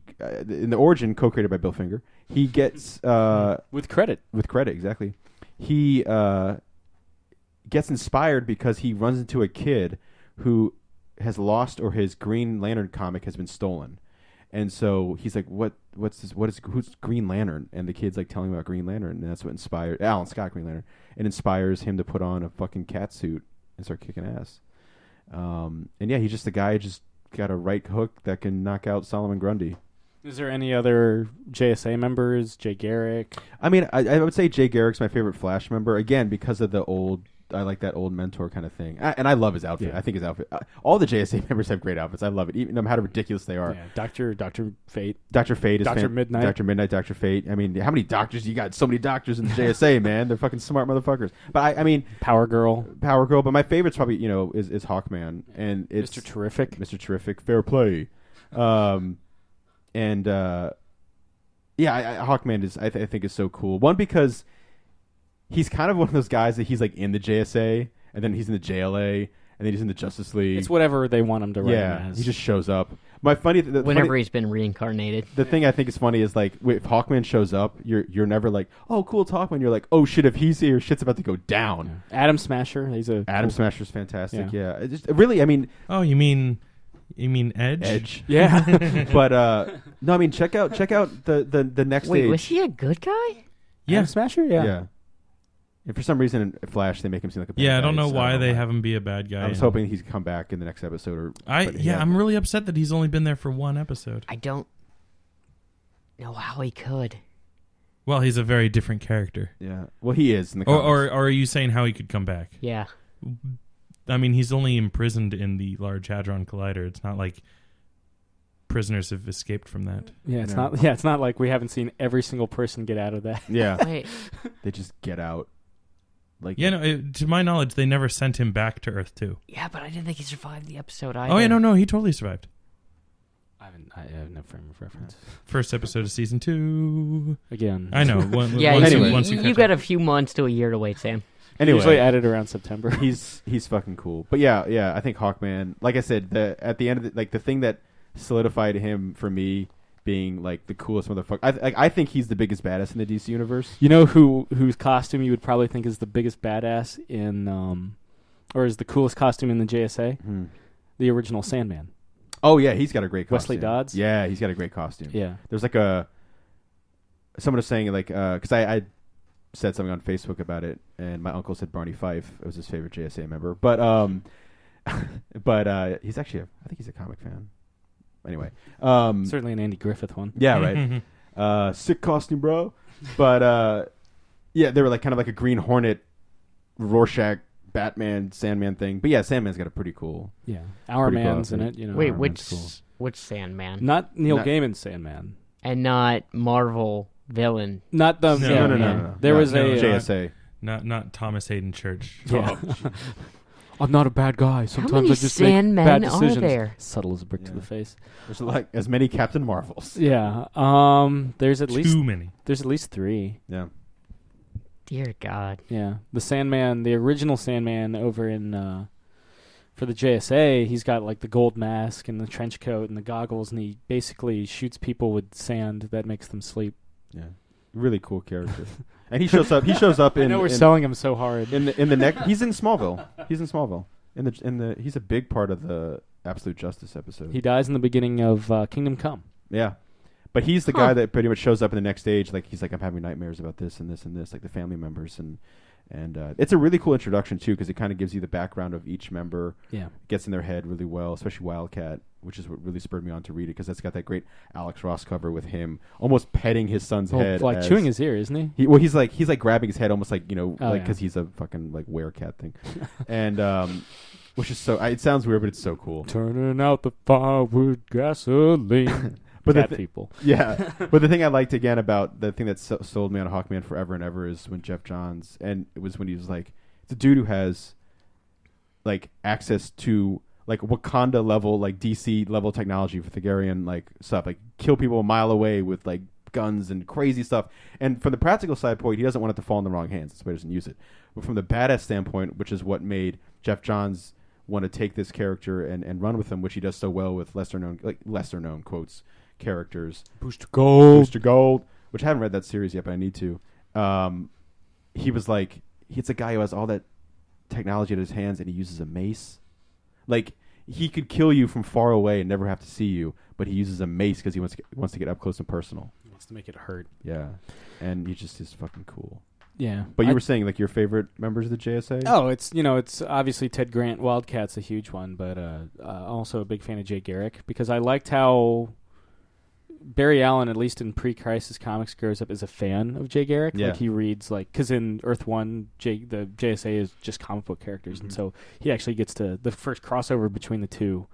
Speaker 3: in the origin, co-created by Bill Finger, he gets
Speaker 1: with credit,
Speaker 3: exactly. He gets inspired because he runs into a kid who has lost, or his Green Lantern comic has been stolen. And so he's like, what's this? Who's Green Lantern? And the kid's like telling him about Green Lantern, and that's what inspired Alan Scott Green Lantern, and inspires him to put on a fucking cat suit and start kicking ass. And yeah, he's just a guy who just got a right hook that can knock out Solomon Grundy.
Speaker 1: Is there any other JSA members? Jay Garrick?
Speaker 3: I mean, I would say Jay Garrick's my favorite Flash member, again, because of the old, I like that old mentor kind of thing. And I love his outfit. Yeah. I think his outfit, all the JSA members have great outfits. I love it, even no matter how ridiculous they are.
Speaker 1: Yeah, Dr. Fate.
Speaker 3: Dr. Fate is
Speaker 1: Dr. Midnight.
Speaker 3: Dr. Midnight, Dr. Fate. I mean, how many doctors? You got so many doctors in the JSA, man. They're fucking smart motherfuckers. But I mean,
Speaker 1: Power Girl.
Speaker 3: But my favorite's probably, you know, is Hawkman. And it's
Speaker 1: Mr. Terrific.
Speaker 3: Mr. Terrific. Fair play. Hawkman is, I think is so cool. One, because he's kind of one of those guys that he's like in the JSA, and then he's in the JLA, and then he's in the Justice League.
Speaker 1: It's whatever they want him to write him as.
Speaker 3: He just shows up.
Speaker 4: Whenever he's been reincarnated.
Speaker 3: The thing I think is funny is like, if Hawkman shows up, you're never like, oh cool, it's Hawkman. You're like, oh shit, if he's here, shit's about to go down.
Speaker 1: Yeah. Atom Smasher.
Speaker 3: Atom Smasher's fantastic. Yeah. It's just really, I mean.
Speaker 2: Oh, you mean Edge?
Speaker 3: Edge.
Speaker 1: Yeah.
Speaker 3: But no, I mean check out the next
Speaker 4: Wait,
Speaker 3: stage.
Speaker 4: was he a good guy?
Speaker 1: Yeah. Atom Smasher?
Speaker 3: Yeah. And for some reason in Flash they make him seem like a bad guy.
Speaker 2: I don't know why they have him be a bad guy.
Speaker 3: I was hoping he'd come back in the next episode.
Speaker 2: I'm really upset that he's only been there for one episode.
Speaker 4: I don't know how he could.
Speaker 2: Well, he's a very different character.
Speaker 3: Yeah. Well, he is in the
Speaker 2: comics. Or are you saying how he could come back?
Speaker 4: Yeah.
Speaker 2: I mean, he's only imprisoned in the Large Hadron Collider. It's not like prisoners have escaped from that.
Speaker 1: Yeah, it's not. Yeah, it's not like we haven't seen every single person get out of that.
Speaker 3: Yeah.
Speaker 4: Wait.
Speaker 3: They just get out. Like,
Speaker 2: to my knowledge, they never sent him back to Earth 2.
Speaker 4: Yeah, but I didn't think he survived the episode either.
Speaker 2: Oh, yeah, no, he totally survived.
Speaker 1: I have no frame of reference.
Speaker 2: First episode of season 2.
Speaker 1: Again,
Speaker 2: I know.
Speaker 4: Yeah,
Speaker 2: Once
Speaker 4: you
Speaker 2: catch
Speaker 4: got
Speaker 2: up.
Speaker 4: a few months to a year to wait, Sam.
Speaker 3: Anyway,
Speaker 1: usually added around September.
Speaker 3: he's fucking cool. But yeah, I think Hawkman. Like I said, at the end of the thing that solidified him for me being like the coolest motherfucker. I think he's the biggest badass in the DC universe.
Speaker 1: You know whose costume you would probably think is the biggest badass in, or is the coolest costume in the JSA? The original Sandman.
Speaker 3: Oh yeah, he's got a great costume.
Speaker 1: Wesley Dodds?
Speaker 3: Yeah, he's got a great costume.
Speaker 1: Yeah.
Speaker 3: There's like someone was saying like because I said something on Facebook about it, and my uncle said Barney Fife. It was his favorite JSA member, but he's actually I think he's a comic fan. Anyway,
Speaker 1: Certainly an Andy Griffith one.
Speaker 3: yeah, right. Sick costume, bro. But yeah, they were like kind of like a Green Hornet, Rorschach, Batman, Sandman thing. But yeah, Sandman's got a pretty cool.
Speaker 1: Yeah, Our
Speaker 3: Pretty cool
Speaker 1: Man's in
Speaker 3: outfit.
Speaker 1: it. You know,
Speaker 4: Wait,
Speaker 1: Our
Speaker 4: which
Speaker 1: Man's
Speaker 4: which Sandman?
Speaker 1: not Neil
Speaker 3: Not-
Speaker 1: Gaiman's Sandman.
Speaker 4: And not Marvel villain.
Speaker 1: Not the
Speaker 2: No,
Speaker 1: yeah,
Speaker 3: no.
Speaker 1: yeah. There was
Speaker 2: No,
Speaker 1: a
Speaker 3: JSA.
Speaker 2: Not Thomas Hayden Church.
Speaker 1: yeah. I'm not a bad guy. Sometimes
Speaker 4: many
Speaker 1: I just make
Speaker 4: Sandmen
Speaker 1: bad
Speaker 4: are
Speaker 1: decisions.
Speaker 4: there?
Speaker 1: Subtle as a brick to
Speaker 3: Yeah.
Speaker 1: the face.
Speaker 3: There's like as many Captain Marvels.
Speaker 1: Yeah. There's at least
Speaker 2: Too many.
Speaker 1: 3.
Speaker 3: Yeah.
Speaker 4: Dear God.
Speaker 1: Yeah. The Sandman, the original Sandman over in for the JSA, he's got like the gold mask and the trench coat and the goggles, and he basically shoots people with sand that makes them sleep.
Speaker 3: Yeah. Really cool character. And he shows up. He shows up in.
Speaker 1: I know we're
Speaker 3: in,
Speaker 1: selling him so hard.
Speaker 3: in the next. He's in Smallville. He's a big part of the Absolute Justice episode.
Speaker 1: He dies in the beginning of Kingdom Come.
Speaker 3: Yeah. But he's the guy that pretty much shows up in the next stage. Like he's like, I'm having nightmares about this and this and this. Like the family members and it's a really cool introduction too because it kind of gives you the background of each member.
Speaker 1: Yeah.
Speaker 3: Gets in their head really well, especially Wildcat, which is what really spurred me on to read it because that's got that great Alex Ross cover with him almost petting his son's head,
Speaker 1: like chewing his ear, isn't he?
Speaker 3: He's like grabbing his head almost like because he's a fucking like werecat thing, and which is so it sounds weird but it's so cool.
Speaker 1: Turning out the fire with gasoline.
Speaker 3: But
Speaker 1: Cat people.
Speaker 3: Yeah, but the thing I liked again about the thing that sold me on Hawkman forever and ever is when Jeff Johns, and it was when he was like, it's a dude who has like access to like Wakanda level, like DC level technology for Thagarian like stuff, like kill people a mile away with like guns and crazy stuff. And from the practical side point, he doesn't want it to fall in the wrong hands. That's why he doesn't use it. But from the badass standpoint, which is what made Jeff Johns want to take this character and run with him, which he does so well with lesser known quotes characters.
Speaker 1: Booster Gold.
Speaker 3: Which I haven't read that series yet, but I need to. He was like, he's a guy who has all that technology at his hands, and he uses a mace. Like he could kill you from far away and never have to see you, but he uses a mace because he wants to get up close and personal.
Speaker 1: He wants to make it hurt.
Speaker 3: Yeah, and he just is fucking cool.
Speaker 1: Yeah.
Speaker 3: But you were saying like your favorite members of the JSA?
Speaker 1: Oh, it's obviously Ted Grant. Wildcat's a huge one, but also a big fan of Jay Garrick because I liked how Barry Allen, at least in pre-Crisis Comics, grows up as a fan of Jay Garrick.
Speaker 3: Yeah.
Speaker 1: Like he reads because in Earth 1, the JSA is just comic book characters, and so he actually gets to the first crossover between the two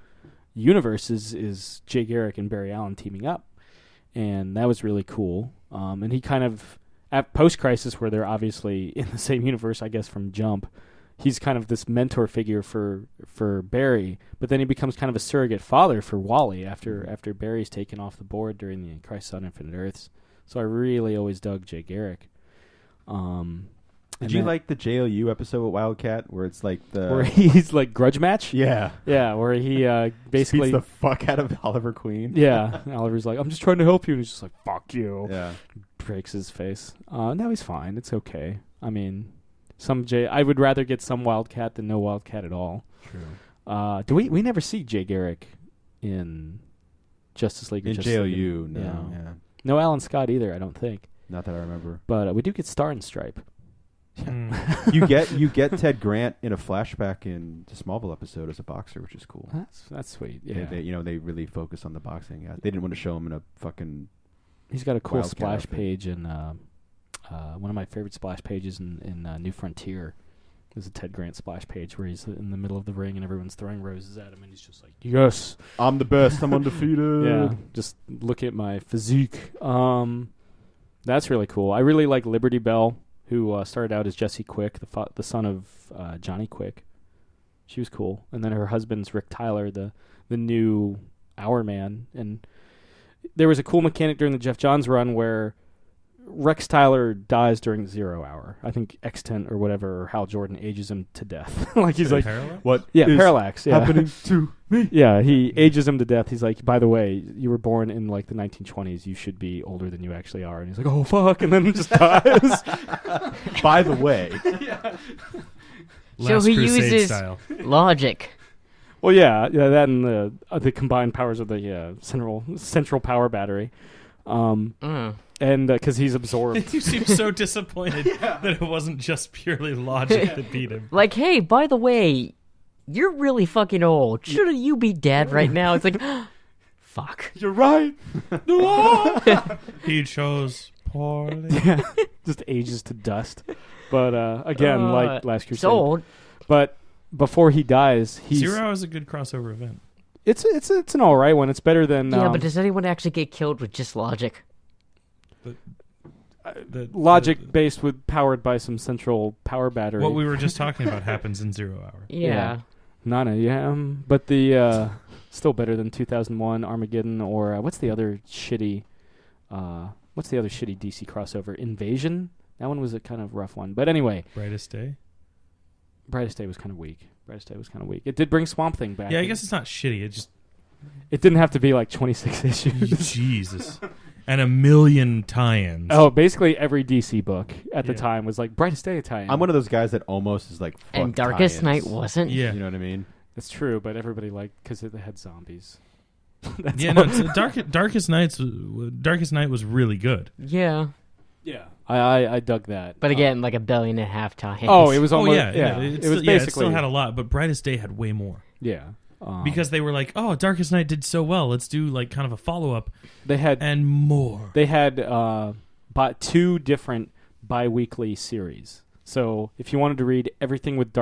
Speaker 1: universes is Jay Garrick and Barry Allen teaming up, and that was really cool. And he kind of at post-Crisis, where they're obviously in the same universe, I guess from Jump, he's kind of this mentor figure for Barry, but then he becomes kind of a surrogate father for Wally after Barry's taken off the board during the Crisis on Infinite Earths. So I really always dug Jay Garrick.
Speaker 3: Did you like the JLU episode with Wildcat where it's like
Speaker 1: where he's like grudge match?
Speaker 3: Yeah.
Speaker 1: Yeah, where he basically
Speaker 3: beats the fuck out of Oliver Queen.
Speaker 1: Yeah, Oliver's like, I'm just trying to help you, and he's just like, fuck you.
Speaker 3: Yeah.
Speaker 1: Breaks his face. No, he's fine. It's okay. I mean, I would rather get some Wildcat than no Wildcat at all.
Speaker 3: True.
Speaker 1: We never see Jay Garrick in Justice League or
Speaker 3: In
Speaker 1: Justice League.
Speaker 3: JLU, no. Yeah.
Speaker 1: No Alan Scott either, I don't think.
Speaker 3: Not that I remember.
Speaker 1: But we do get Star and Stripe.
Speaker 3: you get Ted Grant in a flashback in the Smallville episode as a boxer, which is cool.
Speaker 1: That's sweet. Yeah,
Speaker 3: they really focus on the boxing. Yeah. They didn't want to show him in a fucking.
Speaker 1: He's got a cool
Speaker 3: Wildcat
Speaker 1: splash
Speaker 3: outfit.
Speaker 1: page in one of my favorite splash pages in New Frontier. There's a Ted Grant splash page where he's in the middle of the ring and everyone's throwing roses at him, and he's just like, "Yes,
Speaker 3: I'm the best. I'm undefeated."
Speaker 1: Yeah, just look at my physique. That's really cool. I really like Liberty Bell, who started out as Jesse Quick, the son of Johnny Quick. She was cool, and then her husband's Rick Tyler, the new Hour Man, and there was a cool mechanic during the Jeff Johns run where Rex Tyler dies during 0 hour. I think Extent or whatever, or Hal Jordan ages him to death. Like he's like,
Speaker 2: Parallax?
Speaker 3: What?
Speaker 1: yeah,
Speaker 3: is
Speaker 1: Parallax. Yeah.
Speaker 3: happening to me?
Speaker 1: Yeah, he ages him to death. He's like, by the way, you were born in like the 1920s. You should be older than you actually are. And he's like, oh fuck, and then just dies.
Speaker 3: By the way,
Speaker 2: Last
Speaker 4: So he
Speaker 2: Crusade
Speaker 4: uses
Speaker 2: style.
Speaker 4: logic.
Speaker 1: Well, yeah, that and the combined powers of the central power battery, and because he's absorbed.
Speaker 2: You seem so disappointed that it wasn't just purely logic that beat him.
Speaker 4: Like, hey, by the way, you're really fucking old. Shouldn't you be dead right now? It's like, fuck.
Speaker 1: You're right.
Speaker 2: He chose poorly.
Speaker 1: Yeah, just ages to dust. But again, like Last Crusade.
Speaker 4: Sold.
Speaker 1: But before he dies, he's
Speaker 2: 0 Hour is a good crossover event.
Speaker 1: it's an all right one. It's better than
Speaker 4: Yeah, but does anyone actually get killed with just logic?
Speaker 1: logic based with powered by some central power battery.
Speaker 2: What we were just talking about happens in 0 Hour.
Speaker 4: Yeah.
Speaker 1: Nana, yeah. But the still better than 2001 Armageddon or what's the other shitty DC crossover? Invasion. That one was a kind of rough one. But anyway,
Speaker 2: Brightest Day?
Speaker 1: Brightest Day was kind of weak. It did bring Swamp Thing back.
Speaker 2: Yeah, I guess it's not shitty.
Speaker 1: It didn't have to be like 26 issues.
Speaker 2: Jesus. And a million tie-ins.
Speaker 1: Oh, basically every DC book at the
Speaker 2: Yeah.
Speaker 1: time was like Brightest Day tie-in.
Speaker 3: I'm one of those guys that almost is like, fuck
Speaker 4: And Darkest
Speaker 3: tie-ins.
Speaker 4: Night wasn't?
Speaker 2: Yeah.
Speaker 3: You know what I mean?
Speaker 1: That's true, but everybody liked because it had zombies.
Speaker 2: Yeah, no, Darkest Night was really good.
Speaker 4: Yeah.
Speaker 1: Yeah, I dug that.
Speaker 4: But again, like 1.5 billion tie-ins.
Speaker 1: Oh, it was almost
Speaker 2: It
Speaker 1: was
Speaker 2: still
Speaker 1: basically
Speaker 2: had a lot, but Brightest Day had way more.
Speaker 1: yeah.
Speaker 2: Because they were like, oh, Darkest Night did so well. Let's do like kind of a follow-up
Speaker 1: they had
Speaker 2: and more.
Speaker 1: They had bought 2 different bi-weekly series. So if you wanted to read everything with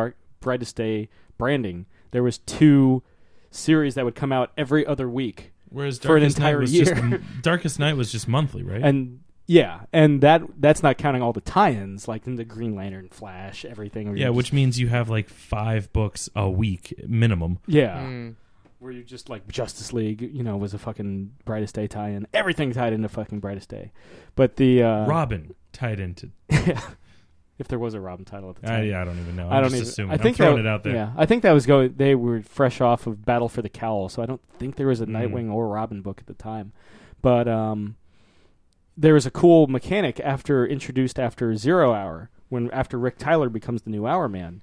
Speaker 1: Brightest Day branding, there was 2 series that would come out every other week.
Speaker 2: Whereas
Speaker 1: for an
Speaker 2: Darkest Night
Speaker 1: entire
Speaker 2: was
Speaker 1: year.
Speaker 2: Darkest Night was just monthly, right?
Speaker 1: And yeah, and that's not counting all the tie-ins like in the Green Lantern, Flash, everything.
Speaker 2: Yeah, which means you have like 5 books a week minimum.
Speaker 1: yeah. Where you just like Justice League, was a fucking Brightest Day tie-in. Everything tied into fucking Brightest Day. But the
Speaker 2: Robin tied into.
Speaker 1: if there was a Robin title at the time.
Speaker 2: I don't even know.
Speaker 1: I don't
Speaker 2: just
Speaker 1: even.
Speaker 2: assuming.
Speaker 1: I think
Speaker 2: I'm throwing it out there.
Speaker 1: Yeah, I think that was going. They were fresh off of Battle for the Cowl, so I don't think there was a Nightwing or Robin book at the time. But there was a cool mechanic introduced after 0 Hour, after Rick Tyler becomes the new Hour Man.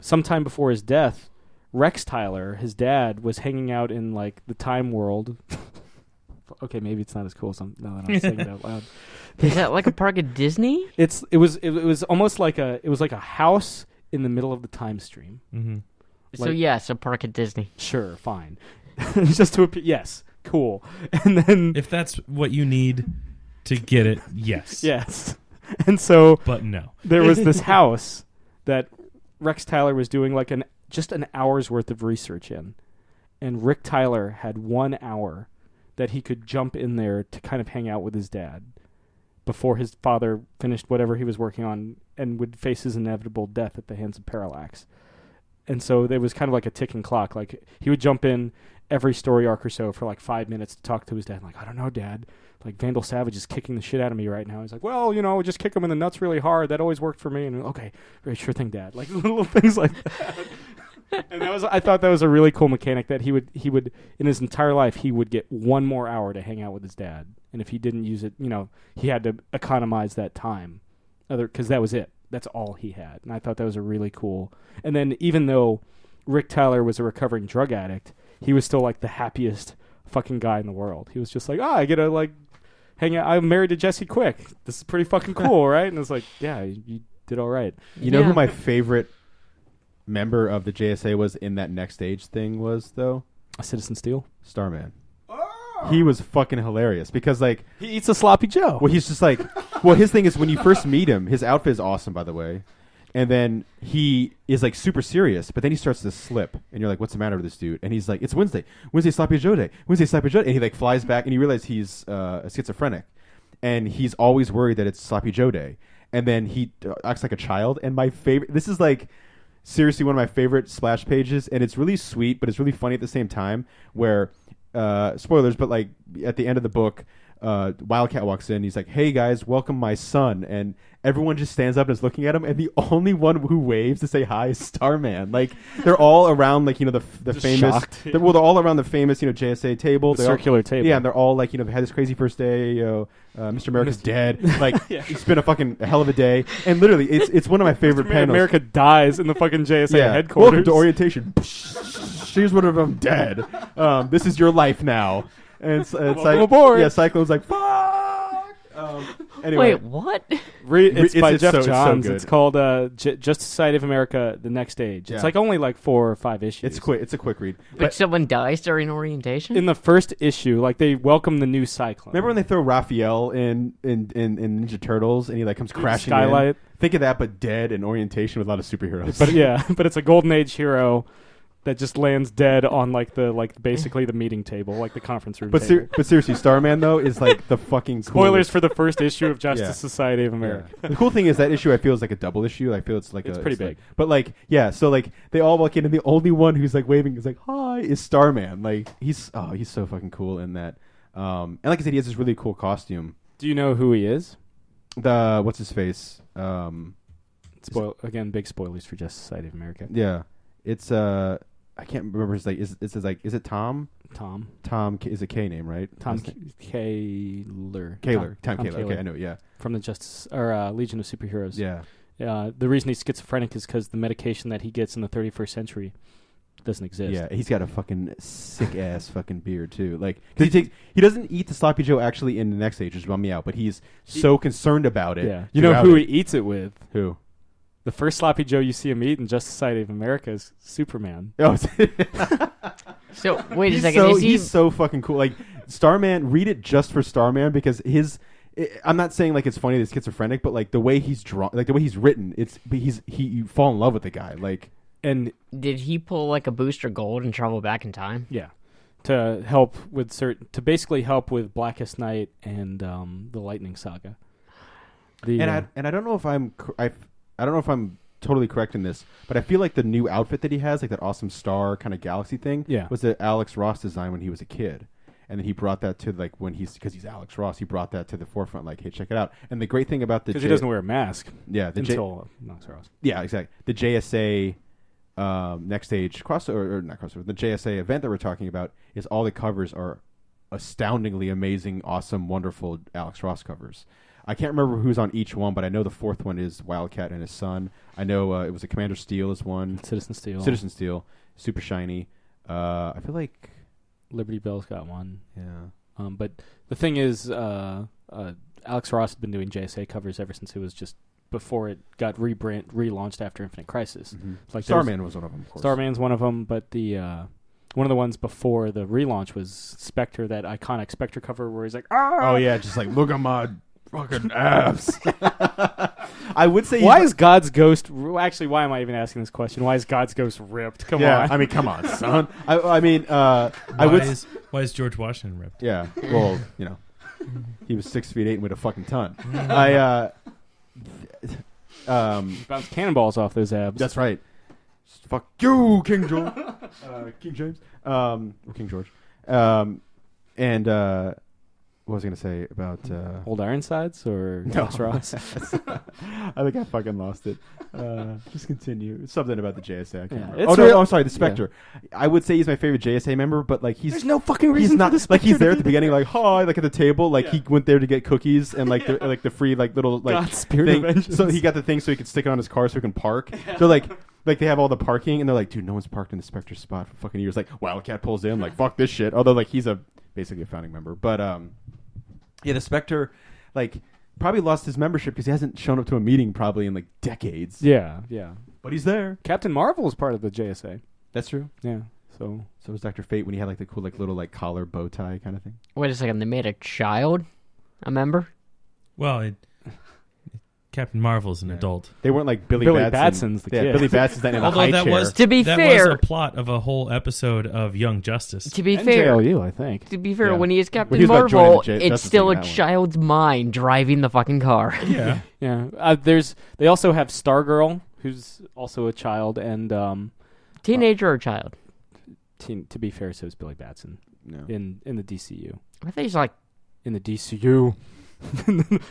Speaker 1: Sometime before his death, Rex Tyler, his dad, was hanging out in like the Time World. Okay, maybe it's not as cool. Now that I'm saying it out loud.
Speaker 4: Is that like a park at Disney?
Speaker 1: It was almost like a house in the middle of the time stream.
Speaker 2: Mm-hmm.
Speaker 4: So yes, a park at Disney.
Speaker 1: Sure, fine. Just to appear, yes, cool. And then
Speaker 2: If that's what you need to get it, yes.
Speaker 1: yes, and so
Speaker 2: But no.
Speaker 1: there was this house that Rex Tyler was doing like just an hour's worth of research in, and Rick Tyler had 1 hour that he could jump in there to kind of hang out with his dad before his father finished whatever he was working on and would face his inevitable death at the hands of Parallax. And so there was kind of like a ticking clock. Like he would jump in every story arc or so for like 5 minutes to talk to his dad. Like, I don't know, Dad. Like Vandal Savage is kicking the shit out of me right now. He's like, well, just kick him in the nuts really hard. That always worked for me. And okay, very sure thing, Dad. Like little things like that. And I thought that was a really cool mechanic that he would in his entire life he would get 1 more hour to hang out with his dad. And if he didn't use it, he had to economize that time, because that was it. That's all he had. And I thought that was a really cool. And then even though Rick Tyler was a recovering drug addict, he was still like the happiest fucking guy in the world. He was just like, I get to like hang out. I'm married to Jesse Quick. This is pretty fucking cool, right? And it's like, yeah, you did all right.
Speaker 3: You know who my favorite member of the JSA was in that Next Stage thing was, though?
Speaker 1: Citizen Steel?
Speaker 3: Starman. He was fucking hilarious because, like...
Speaker 1: He eats a sloppy Joe.
Speaker 3: Well, he's just like... Well, his thing is when you first meet him, his outfit is awesome, by the way. And then he is, like, super serious, but then he starts to slip. And you're like, what's the matter with this dude? And he's like, it's Wednesday. Wednesday Sloppy Joe Day. Wednesday Sloppy Joe Day. And he, like, flies back, and you realize he's a schizophrenic. And he's always worried that it's Sloppy Joe Day. And then he acts like a child. And my favorite... This is, like... Seriously, one of my favorite splash pages, and it's really sweet, but it's really funny at the same time, where spoilers, but like at the end of the book, Wildcat walks in. He's like, "Hey guys, welcome my son," and everyone just stands up and is looking at him. And the only one who waves to say hi is Starman. Like they're all around, like the
Speaker 1: Just
Speaker 3: famous.
Speaker 1: shocked.
Speaker 3: They're all around the famous JSA table,
Speaker 1: The circular table.
Speaker 3: Yeah, and they're all like had this crazy first day. Mr. America's dead. Like it's been a hell of a day. And literally, it's one of my favorite panels.
Speaker 1: America dies in the fucking JSA headquarters.
Speaker 3: Welcome to orientation. Here's one of them dead. This is your life now. And it's like,
Speaker 1: aboard.
Speaker 3: yeah, Cyclone's like, fuck. Anyway,
Speaker 4: Wait, what?
Speaker 1: It's by
Speaker 3: it's
Speaker 1: Jeff
Speaker 3: so
Speaker 1: Johns.
Speaker 3: good.
Speaker 1: It's called Just Society of America: The Next Age.
Speaker 3: Yeah.
Speaker 1: It's like only like 4 or 5 issues.
Speaker 3: it's quick. It's a quick read.
Speaker 4: Like someone dies during orientation?
Speaker 1: In the first issue, like they welcome the new Cyclone.
Speaker 3: Remember when they throw Raphael in Ninja Turtles and he like comes crashing
Speaker 1: Skylight.
Speaker 3: in? Think of that, but dead in orientation with a lot of superheroes.
Speaker 1: But yeah, but it's a Golden Age hero that just lands dead on basically the meeting table, like the conference room.
Speaker 3: But seriously, Starman though is like the fucking
Speaker 1: spoilers
Speaker 3: coolest.
Speaker 1: for the first issue of Justice
Speaker 3: Yeah.
Speaker 1: Society of America.
Speaker 3: Yeah. The cool thing is that issue I feel is like a double issue. I feel it's like
Speaker 1: It's pretty big.
Speaker 3: But like so like they all walk in and the only one who's like waving is like hi is Starman. Like he's so fucking cool in that. And like I said, he has this really cool costume.
Speaker 1: Do you know who he is?
Speaker 3: The what's his face?
Speaker 1: Again, big spoilers for Justice Society of America.
Speaker 3: Yeah, it's I can't remember his is it Tom? Tom is a K name, right?
Speaker 1: Tom Kaler.
Speaker 3: Tom Kaler. Okay, I know. Yeah,
Speaker 1: from the Justice or Legion of Superheroes.
Speaker 3: Yeah.
Speaker 1: The reason he's schizophrenic is because the medication that he gets in the 31st century doesn't exist.
Speaker 3: Yeah, he's got a fucking sick ass fucking beard too. Like, cause he doesn't eat the sloppy Joe actually in the next age, which bummed me out. But he's so concerned about it.
Speaker 1: Yeah, you know who he eats it with?
Speaker 3: Who?
Speaker 1: The first sloppy Joe you see him eat in Justice Society of America is Superman.
Speaker 3: Oh,
Speaker 4: so wait a second.
Speaker 3: He's so fucking cool. Like Starman, read it just for Starman because I'm not saying like it's funny that he's schizophrenic, but like the way he's drawn, like the way he's written, you fall in love with the guy. Like,
Speaker 4: and did he pull like a Booster Gold and travel back in time?
Speaker 1: Yeah, to help with basically help with Blackest Night and the Lightning Saga.
Speaker 3: I don't know if I don't know if I'm totally correct in this, but I feel like the new outfit that he has, like that awesome star kind of galaxy thing, was the Alex Ross design when he was a kid. And then he brought that to like because he's Alex Ross, he brought that to the forefront. Like, hey, check it out. And the great thing about because
Speaker 1: he doesn't wear a mask,
Speaker 3: until
Speaker 1: Alex Ross. Yeah,
Speaker 3: exactly. The JSA Next Stage crossover, or not crossover, the JSA event that we're talking about is all the covers are astoundingly amazing, awesome, wonderful Alex Ross covers. I can't remember who's on each one, but I know the fourth one is Wildcat and his son. I know it was a Commander Steel is one.
Speaker 1: Citizen Steel, super shiny. I feel like Liberty Bell's got one.
Speaker 3: Yeah.
Speaker 1: But the thing is, Alex Ross had been doing JSA covers ever since it was just before it got relaunched after Infinite Crisis.
Speaker 3: Mm-hmm.
Speaker 1: Like
Speaker 3: Starman was one of them, of course.
Speaker 1: Starman's one of them, but the one of the ones before the relaunch was Spectre, that iconic Spectre cover where he's like,
Speaker 3: oh yeah, just like look at my fucking abs. I would say
Speaker 1: why is God's Ghost actually, why am I even asking this question? Why is God's Ghost ripped? Come on.
Speaker 3: I mean, come on, son.
Speaker 2: Why is George Washington ripped?
Speaker 3: Yeah. Well, he was 6'8" and weighed a fucking ton.
Speaker 1: Bounce cannonballs off those abs.
Speaker 3: That's right. Fuck you, King George. King James. Or King George. What was I going to say about...
Speaker 1: Old Ironsides or Alex Ross?
Speaker 3: I think I fucking lost it. Just continue. Something about the JSA. I can't remember.
Speaker 1: I'm
Speaker 3: sorry, the Spectre. Yeah. I would say he's my favorite JSA member, but like there's
Speaker 1: no fucking reason
Speaker 3: he's not,
Speaker 1: for the Spectre.
Speaker 3: Like he's there at the beginning, like hi, like at the table, like he went there to get cookies and like the free like little like
Speaker 1: God's spirit
Speaker 3: thing.
Speaker 1: of vengeance.
Speaker 3: So he got the thing so he could stick it on his car so he can park. So like they have all the parking and they're like, dude, no one's parked in the Spectre spot for fucking years. Like Wildcat pulls in, like fuck this shit. Although like he's basically a founding member, but yeah, the Spectre, like, probably lost his membership because he hasn't shown up to a meeting probably in, like, decades.
Speaker 1: Yeah.
Speaker 3: But he's there.
Speaker 1: Captain Marvel is part of the JSA.
Speaker 3: That's true.
Speaker 1: Yeah, so
Speaker 3: was Dr. Fate when he had, like, the cool, like, little, like, collar bow tie kind of thing.
Speaker 4: Wait a second, they made a child a member?
Speaker 2: Well, Captain Marvel's an adult.
Speaker 3: They weren't like Billy
Speaker 1: Batson's the kid.
Speaker 3: Billy Batson's that in a high
Speaker 2: Although that
Speaker 3: chair.
Speaker 2: was,
Speaker 4: To be
Speaker 2: that
Speaker 4: fair-
Speaker 2: was a plot of a whole episode of Young Justice.
Speaker 4: To be fair,
Speaker 1: NJLU, I think.
Speaker 4: To be fair,
Speaker 3: Yeah.
Speaker 4: when he is
Speaker 3: When
Speaker 4: Captain
Speaker 3: he was about joining
Speaker 4: Marvel,
Speaker 3: the
Speaker 4: it's
Speaker 3: Justice
Speaker 4: still
Speaker 3: League
Speaker 4: a
Speaker 3: in that one.
Speaker 4: child's mind driving the fucking car.
Speaker 2: Yeah.
Speaker 1: Yeah. They also have Stargirl, who's also a child, and
Speaker 4: Teenager or child?
Speaker 1: to be fair, so is Billy Batson.
Speaker 3: No.
Speaker 1: in the DCU.
Speaker 4: I think he's like,
Speaker 1: In the DCU.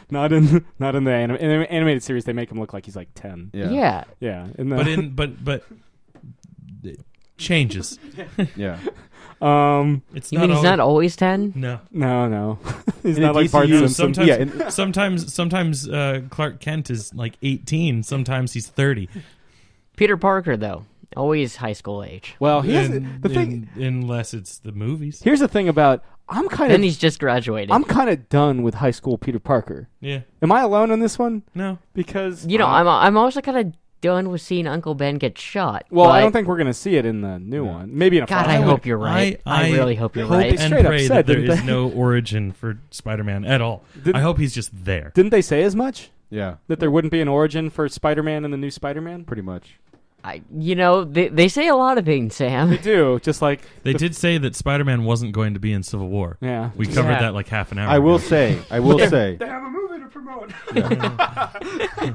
Speaker 1: not in the in the animated series, they make him look like he's like 10.
Speaker 4: yeah.
Speaker 1: Yeah.
Speaker 2: But it changes.
Speaker 3: Yeah.
Speaker 2: It's
Speaker 4: You mean he's not always 10?
Speaker 2: No.
Speaker 1: No. He's
Speaker 3: In
Speaker 1: not
Speaker 3: the
Speaker 1: like Bart
Speaker 3: DCU,
Speaker 1: Simpson.
Speaker 2: Sometimes Clark Kent is like 18. Sometimes he's 30.
Speaker 4: Peter Parker, though, always high school age.
Speaker 1: Well, the thing.
Speaker 2: Unless it's the movies.
Speaker 1: Here's the thing about
Speaker 4: Then he's just graduated.
Speaker 1: I'm kind of done with high school Peter Parker.
Speaker 2: Yeah.
Speaker 1: Am I alone on this one?
Speaker 2: No.
Speaker 1: Because
Speaker 4: I'm also kind of done with seeing Uncle Ben get shot.
Speaker 1: Well, I
Speaker 4: but-
Speaker 1: don't think we're gonna see it in the new one. Maybe in a
Speaker 4: God, I hope you're right. I really hope you're
Speaker 1: hope
Speaker 4: right.
Speaker 1: it's-
Speaker 2: And
Speaker 1: straight up
Speaker 2: pray
Speaker 1: said,
Speaker 2: that there
Speaker 1: didn't
Speaker 2: is
Speaker 1: they?
Speaker 2: no origin for Spider-Man at all. I hope he's just there.
Speaker 1: Didn't they say as much?
Speaker 3: Yeah.
Speaker 1: That there wouldn't be an origin for Spider-Man in the new Spider-Man?
Speaker 3: Pretty much.
Speaker 4: They say a lot of things, Sam.
Speaker 1: They do, just like
Speaker 2: They did say that Spider-Man wasn't going to be in Civil War.
Speaker 1: yeah.
Speaker 2: We covered
Speaker 4: Yeah.
Speaker 2: that like half an hour
Speaker 3: I will
Speaker 2: ago.
Speaker 3: say.
Speaker 1: They have a movie to promote.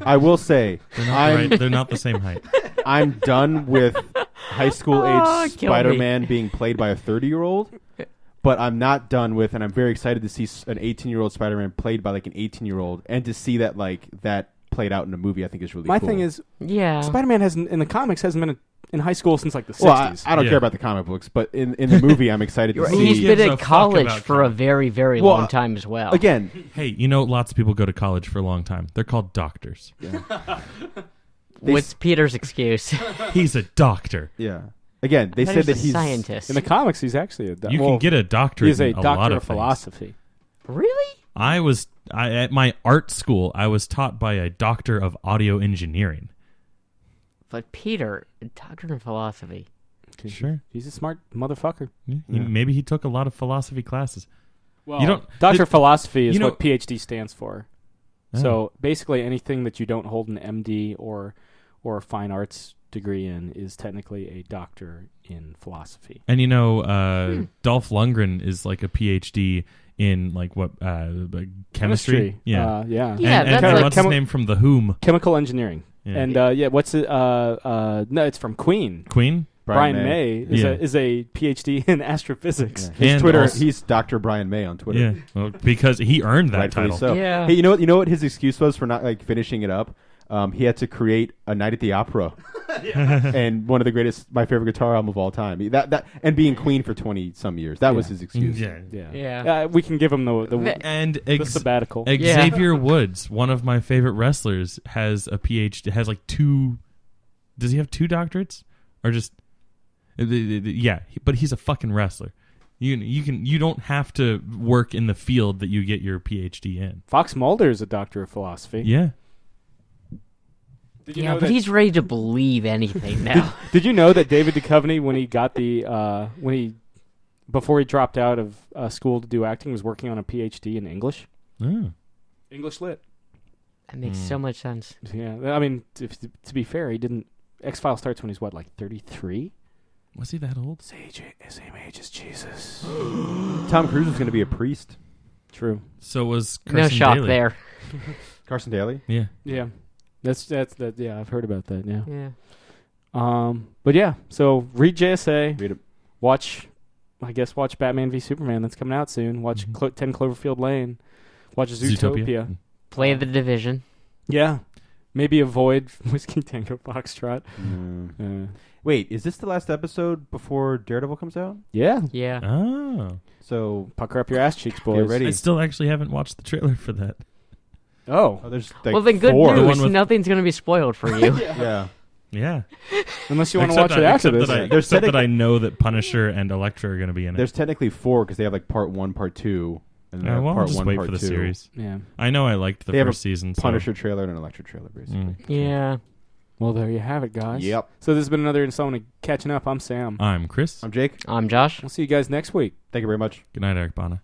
Speaker 3: I will say.
Speaker 2: They're not the same height.
Speaker 3: I'm done with high school
Speaker 4: Oh,
Speaker 3: age
Speaker 4: kill me.
Speaker 3: Spider-Man being played by a 30-year-old. But I'm not done with, and I'm very excited to see an 18-year-old Spider-Man played by like an 18-year-old, and to see that like that played out in a movie. I think is really
Speaker 1: My
Speaker 3: cool.
Speaker 1: thing is,
Speaker 4: Yeah.
Speaker 1: Spider-Man hasn't in the comics hasn't been in high school since like the 60s.
Speaker 3: well, I don't
Speaker 2: Yeah.
Speaker 3: care about the comic books, but in the movie, I'm excited to
Speaker 4: He's
Speaker 3: see.
Speaker 4: been
Speaker 2: gives a
Speaker 4: at
Speaker 2: fuck
Speaker 4: college
Speaker 2: about
Speaker 4: for a
Speaker 2: comics.
Speaker 4: very, very
Speaker 3: Well,
Speaker 4: long time as well.
Speaker 3: Again,
Speaker 2: Hey, you know, lots of people go to college for a long time. They're called doctors.
Speaker 4: What's Peter's excuse?
Speaker 2: He's a doctor.
Speaker 3: yeah. Again, they said that
Speaker 4: a
Speaker 3: he's
Speaker 4: scientist.
Speaker 1: in the comics, he's actually a
Speaker 2: You can get a doctorate
Speaker 1: He's a
Speaker 2: in a
Speaker 1: doctor
Speaker 2: lot
Speaker 1: of
Speaker 2: of things.
Speaker 1: philosophy.
Speaker 4: Really?
Speaker 2: At my art school, I was taught by a doctor of audio engineering.
Speaker 4: But Peter, a doctor in philosophy.
Speaker 2: Sure.
Speaker 1: He's a smart motherfucker.
Speaker 2: Yeah.
Speaker 3: Yeah.
Speaker 2: Maybe he took a lot of philosophy classes.
Speaker 1: Well,
Speaker 2: You don't-
Speaker 1: Doctor
Speaker 2: it-
Speaker 1: Philosophy is
Speaker 2: you know-
Speaker 1: what PhD stands for.
Speaker 2: Oh.
Speaker 1: So basically, anything that you don't hold an MD or a fine arts degree in is technically a doctor in philosophy.
Speaker 2: And you know, Dolph Lundgren is like a PhD in like what chemistry? Yeah.
Speaker 1: Yeah.
Speaker 4: Yeah,
Speaker 2: and
Speaker 4: that's like
Speaker 2: what's his name from The Whom?
Speaker 1: Chemical engineering.
Speaker 2: Yeah.
Speaker 1: And what's it? No, it's from Queen.
Speaker 2: Queen?
Speaker 1: Brian May is,
Speaker 2: Yeah.
Speaker 1: is a PhD in astrophysics.
Speaker 3: His
Speaker 2: And
Speaker 3: Twitter.
Speaker 2: also-
Speaker 3: He's Dr. Brian May on Twitter.
Speaker 2: Yeah. Well, because he earned that
Speaker 3: Rightfully
Speaker 2: title.
Speaker 3: so.
Speaker 4: Yeah.
Speaker 3: Hey, you know what his excuse was for not like finishing it up? He had to create A Night at the Opera, and one of the greatest, my favorite guitar album of all time. That and being Queen for 20 some years. That was his excuse.
Speaker 2: Yeah.
Speaker 4: Yeah.
Speaker 1: We can give him the
Speaker 2: And
Speaker 1: sabbatical.
Speaker 2: Xavier Woods, one of my favorite wrestlers, has a PhD. Has like two. Does he have two doctorates, or just? Yeah, but he's a fucking wrestler. You don't have to work in the field that you get your PhD in.
Speaker 1: Fox Mulder is a doctor of philosophy.
Speaker 2: Yeah.
Speaker 1: Did you
Speaker 4: Yeah,
Speaker 1: know
Speaker 4: but
Speaker 1: that?
Speaker 4: he's ready to believe anything now.
Speaker 1: Did you know that David Duchovny, when he got before he dropped out of school to do acting, was working on a PhD in English?
Speaker 2: Oh.
Speaker 1: English lit.
Speaker 4: That makes so much sense.
Speaker 1: Yeah, I mean, to be fair, he didn't. X-Files starts when he's what, like 33?
Speaker 2: Was he that old?
Speaker 1: Same age as Jesus.
Speaker 3: Tom Cruise was going to be a priest.
Speaker 1: True.
Speaker 2: So was Carson
Speaker 4: No shock
Speaker 2: Daly.
Speaker 4: there.
Speaker 3: Carson Daly.
Speaker 2: Yeah.
Speaker 1: Yeah, that's that. Yeah, I've heard about that. Yeah.
Speaker 4: Yeah.
Speaker 1: But yeah, so read JSA.
Speaker 3: Read it.
Speaker 1: Watch Batman v Superman. That's coming out soon. Watch 10 Cloverfield Lane. Watch Zootopia.
Speaker 4: Play the Division.
Speaker 1: Yeah. Maybe avoid Whiskey Tango Foxtrot.
Speaker 3: Wait, is this the last episode before Daredevil comes out?
Speaker 1: Yeah.
Speaker 4: Yeah.
Speaker 2: Oh.
Speaker 3: So
Speaker 1: Pucker up your ass cheeks, boys.
Speaker 3: get ready.
Speaker 2: I still actually haven't watched the trailer for that.
Speaker 1: Oh.
Speaker 3: There's like
Speaker 4: Well, then good
Speaker 3: 4.
Speaker 2: The
Speaker 4: news.
Speaker 2: one with-
Speaker 4: Nothing's going to be spoiled for you.
Speaker 3: Yeah.
Speaker 2: Yeah.
Speaker 1: Unless you want to watch it after this.
Speaker 3: There's
Speaker 2: Except that
Speaker 3: technic-
Speaker 2: I know that Punisher and Elektra are going to be in it.
Speaker 3: There's technically 4 because they have like part 1, part 2, and then
Speaker 2: Well,
Speaker 3: part
Speaker 2: I'll just
Speaker 3: 1,
Speaker 2: wait
Speaker 3: part
Speaker 2: for the
Speaker 3: 2.
Speaker 2: series.
Speaker 1: Yeah.
Speaker 2: I know I liked the
Speaker 3: They have
Speaker 2: first season. So.
Speaker 3: Punisher trailer and an Electra trailer, basically.
Speaker 4: Yeah.
Speaker 1: Well, there you have it, guys.
Speaker 3: Yep.
Speaker 1: So this has been another installment of Catching Up. I'm Sam.
Speaker 2: I'm Chris.
Speaker 3: I'm Jake.
Speaker 4: I'm Josh.
Speaker 1: We'll see you guys next week.
Speaker 3: Thank you very much.
Speaker 2: Good night, Eric Bana.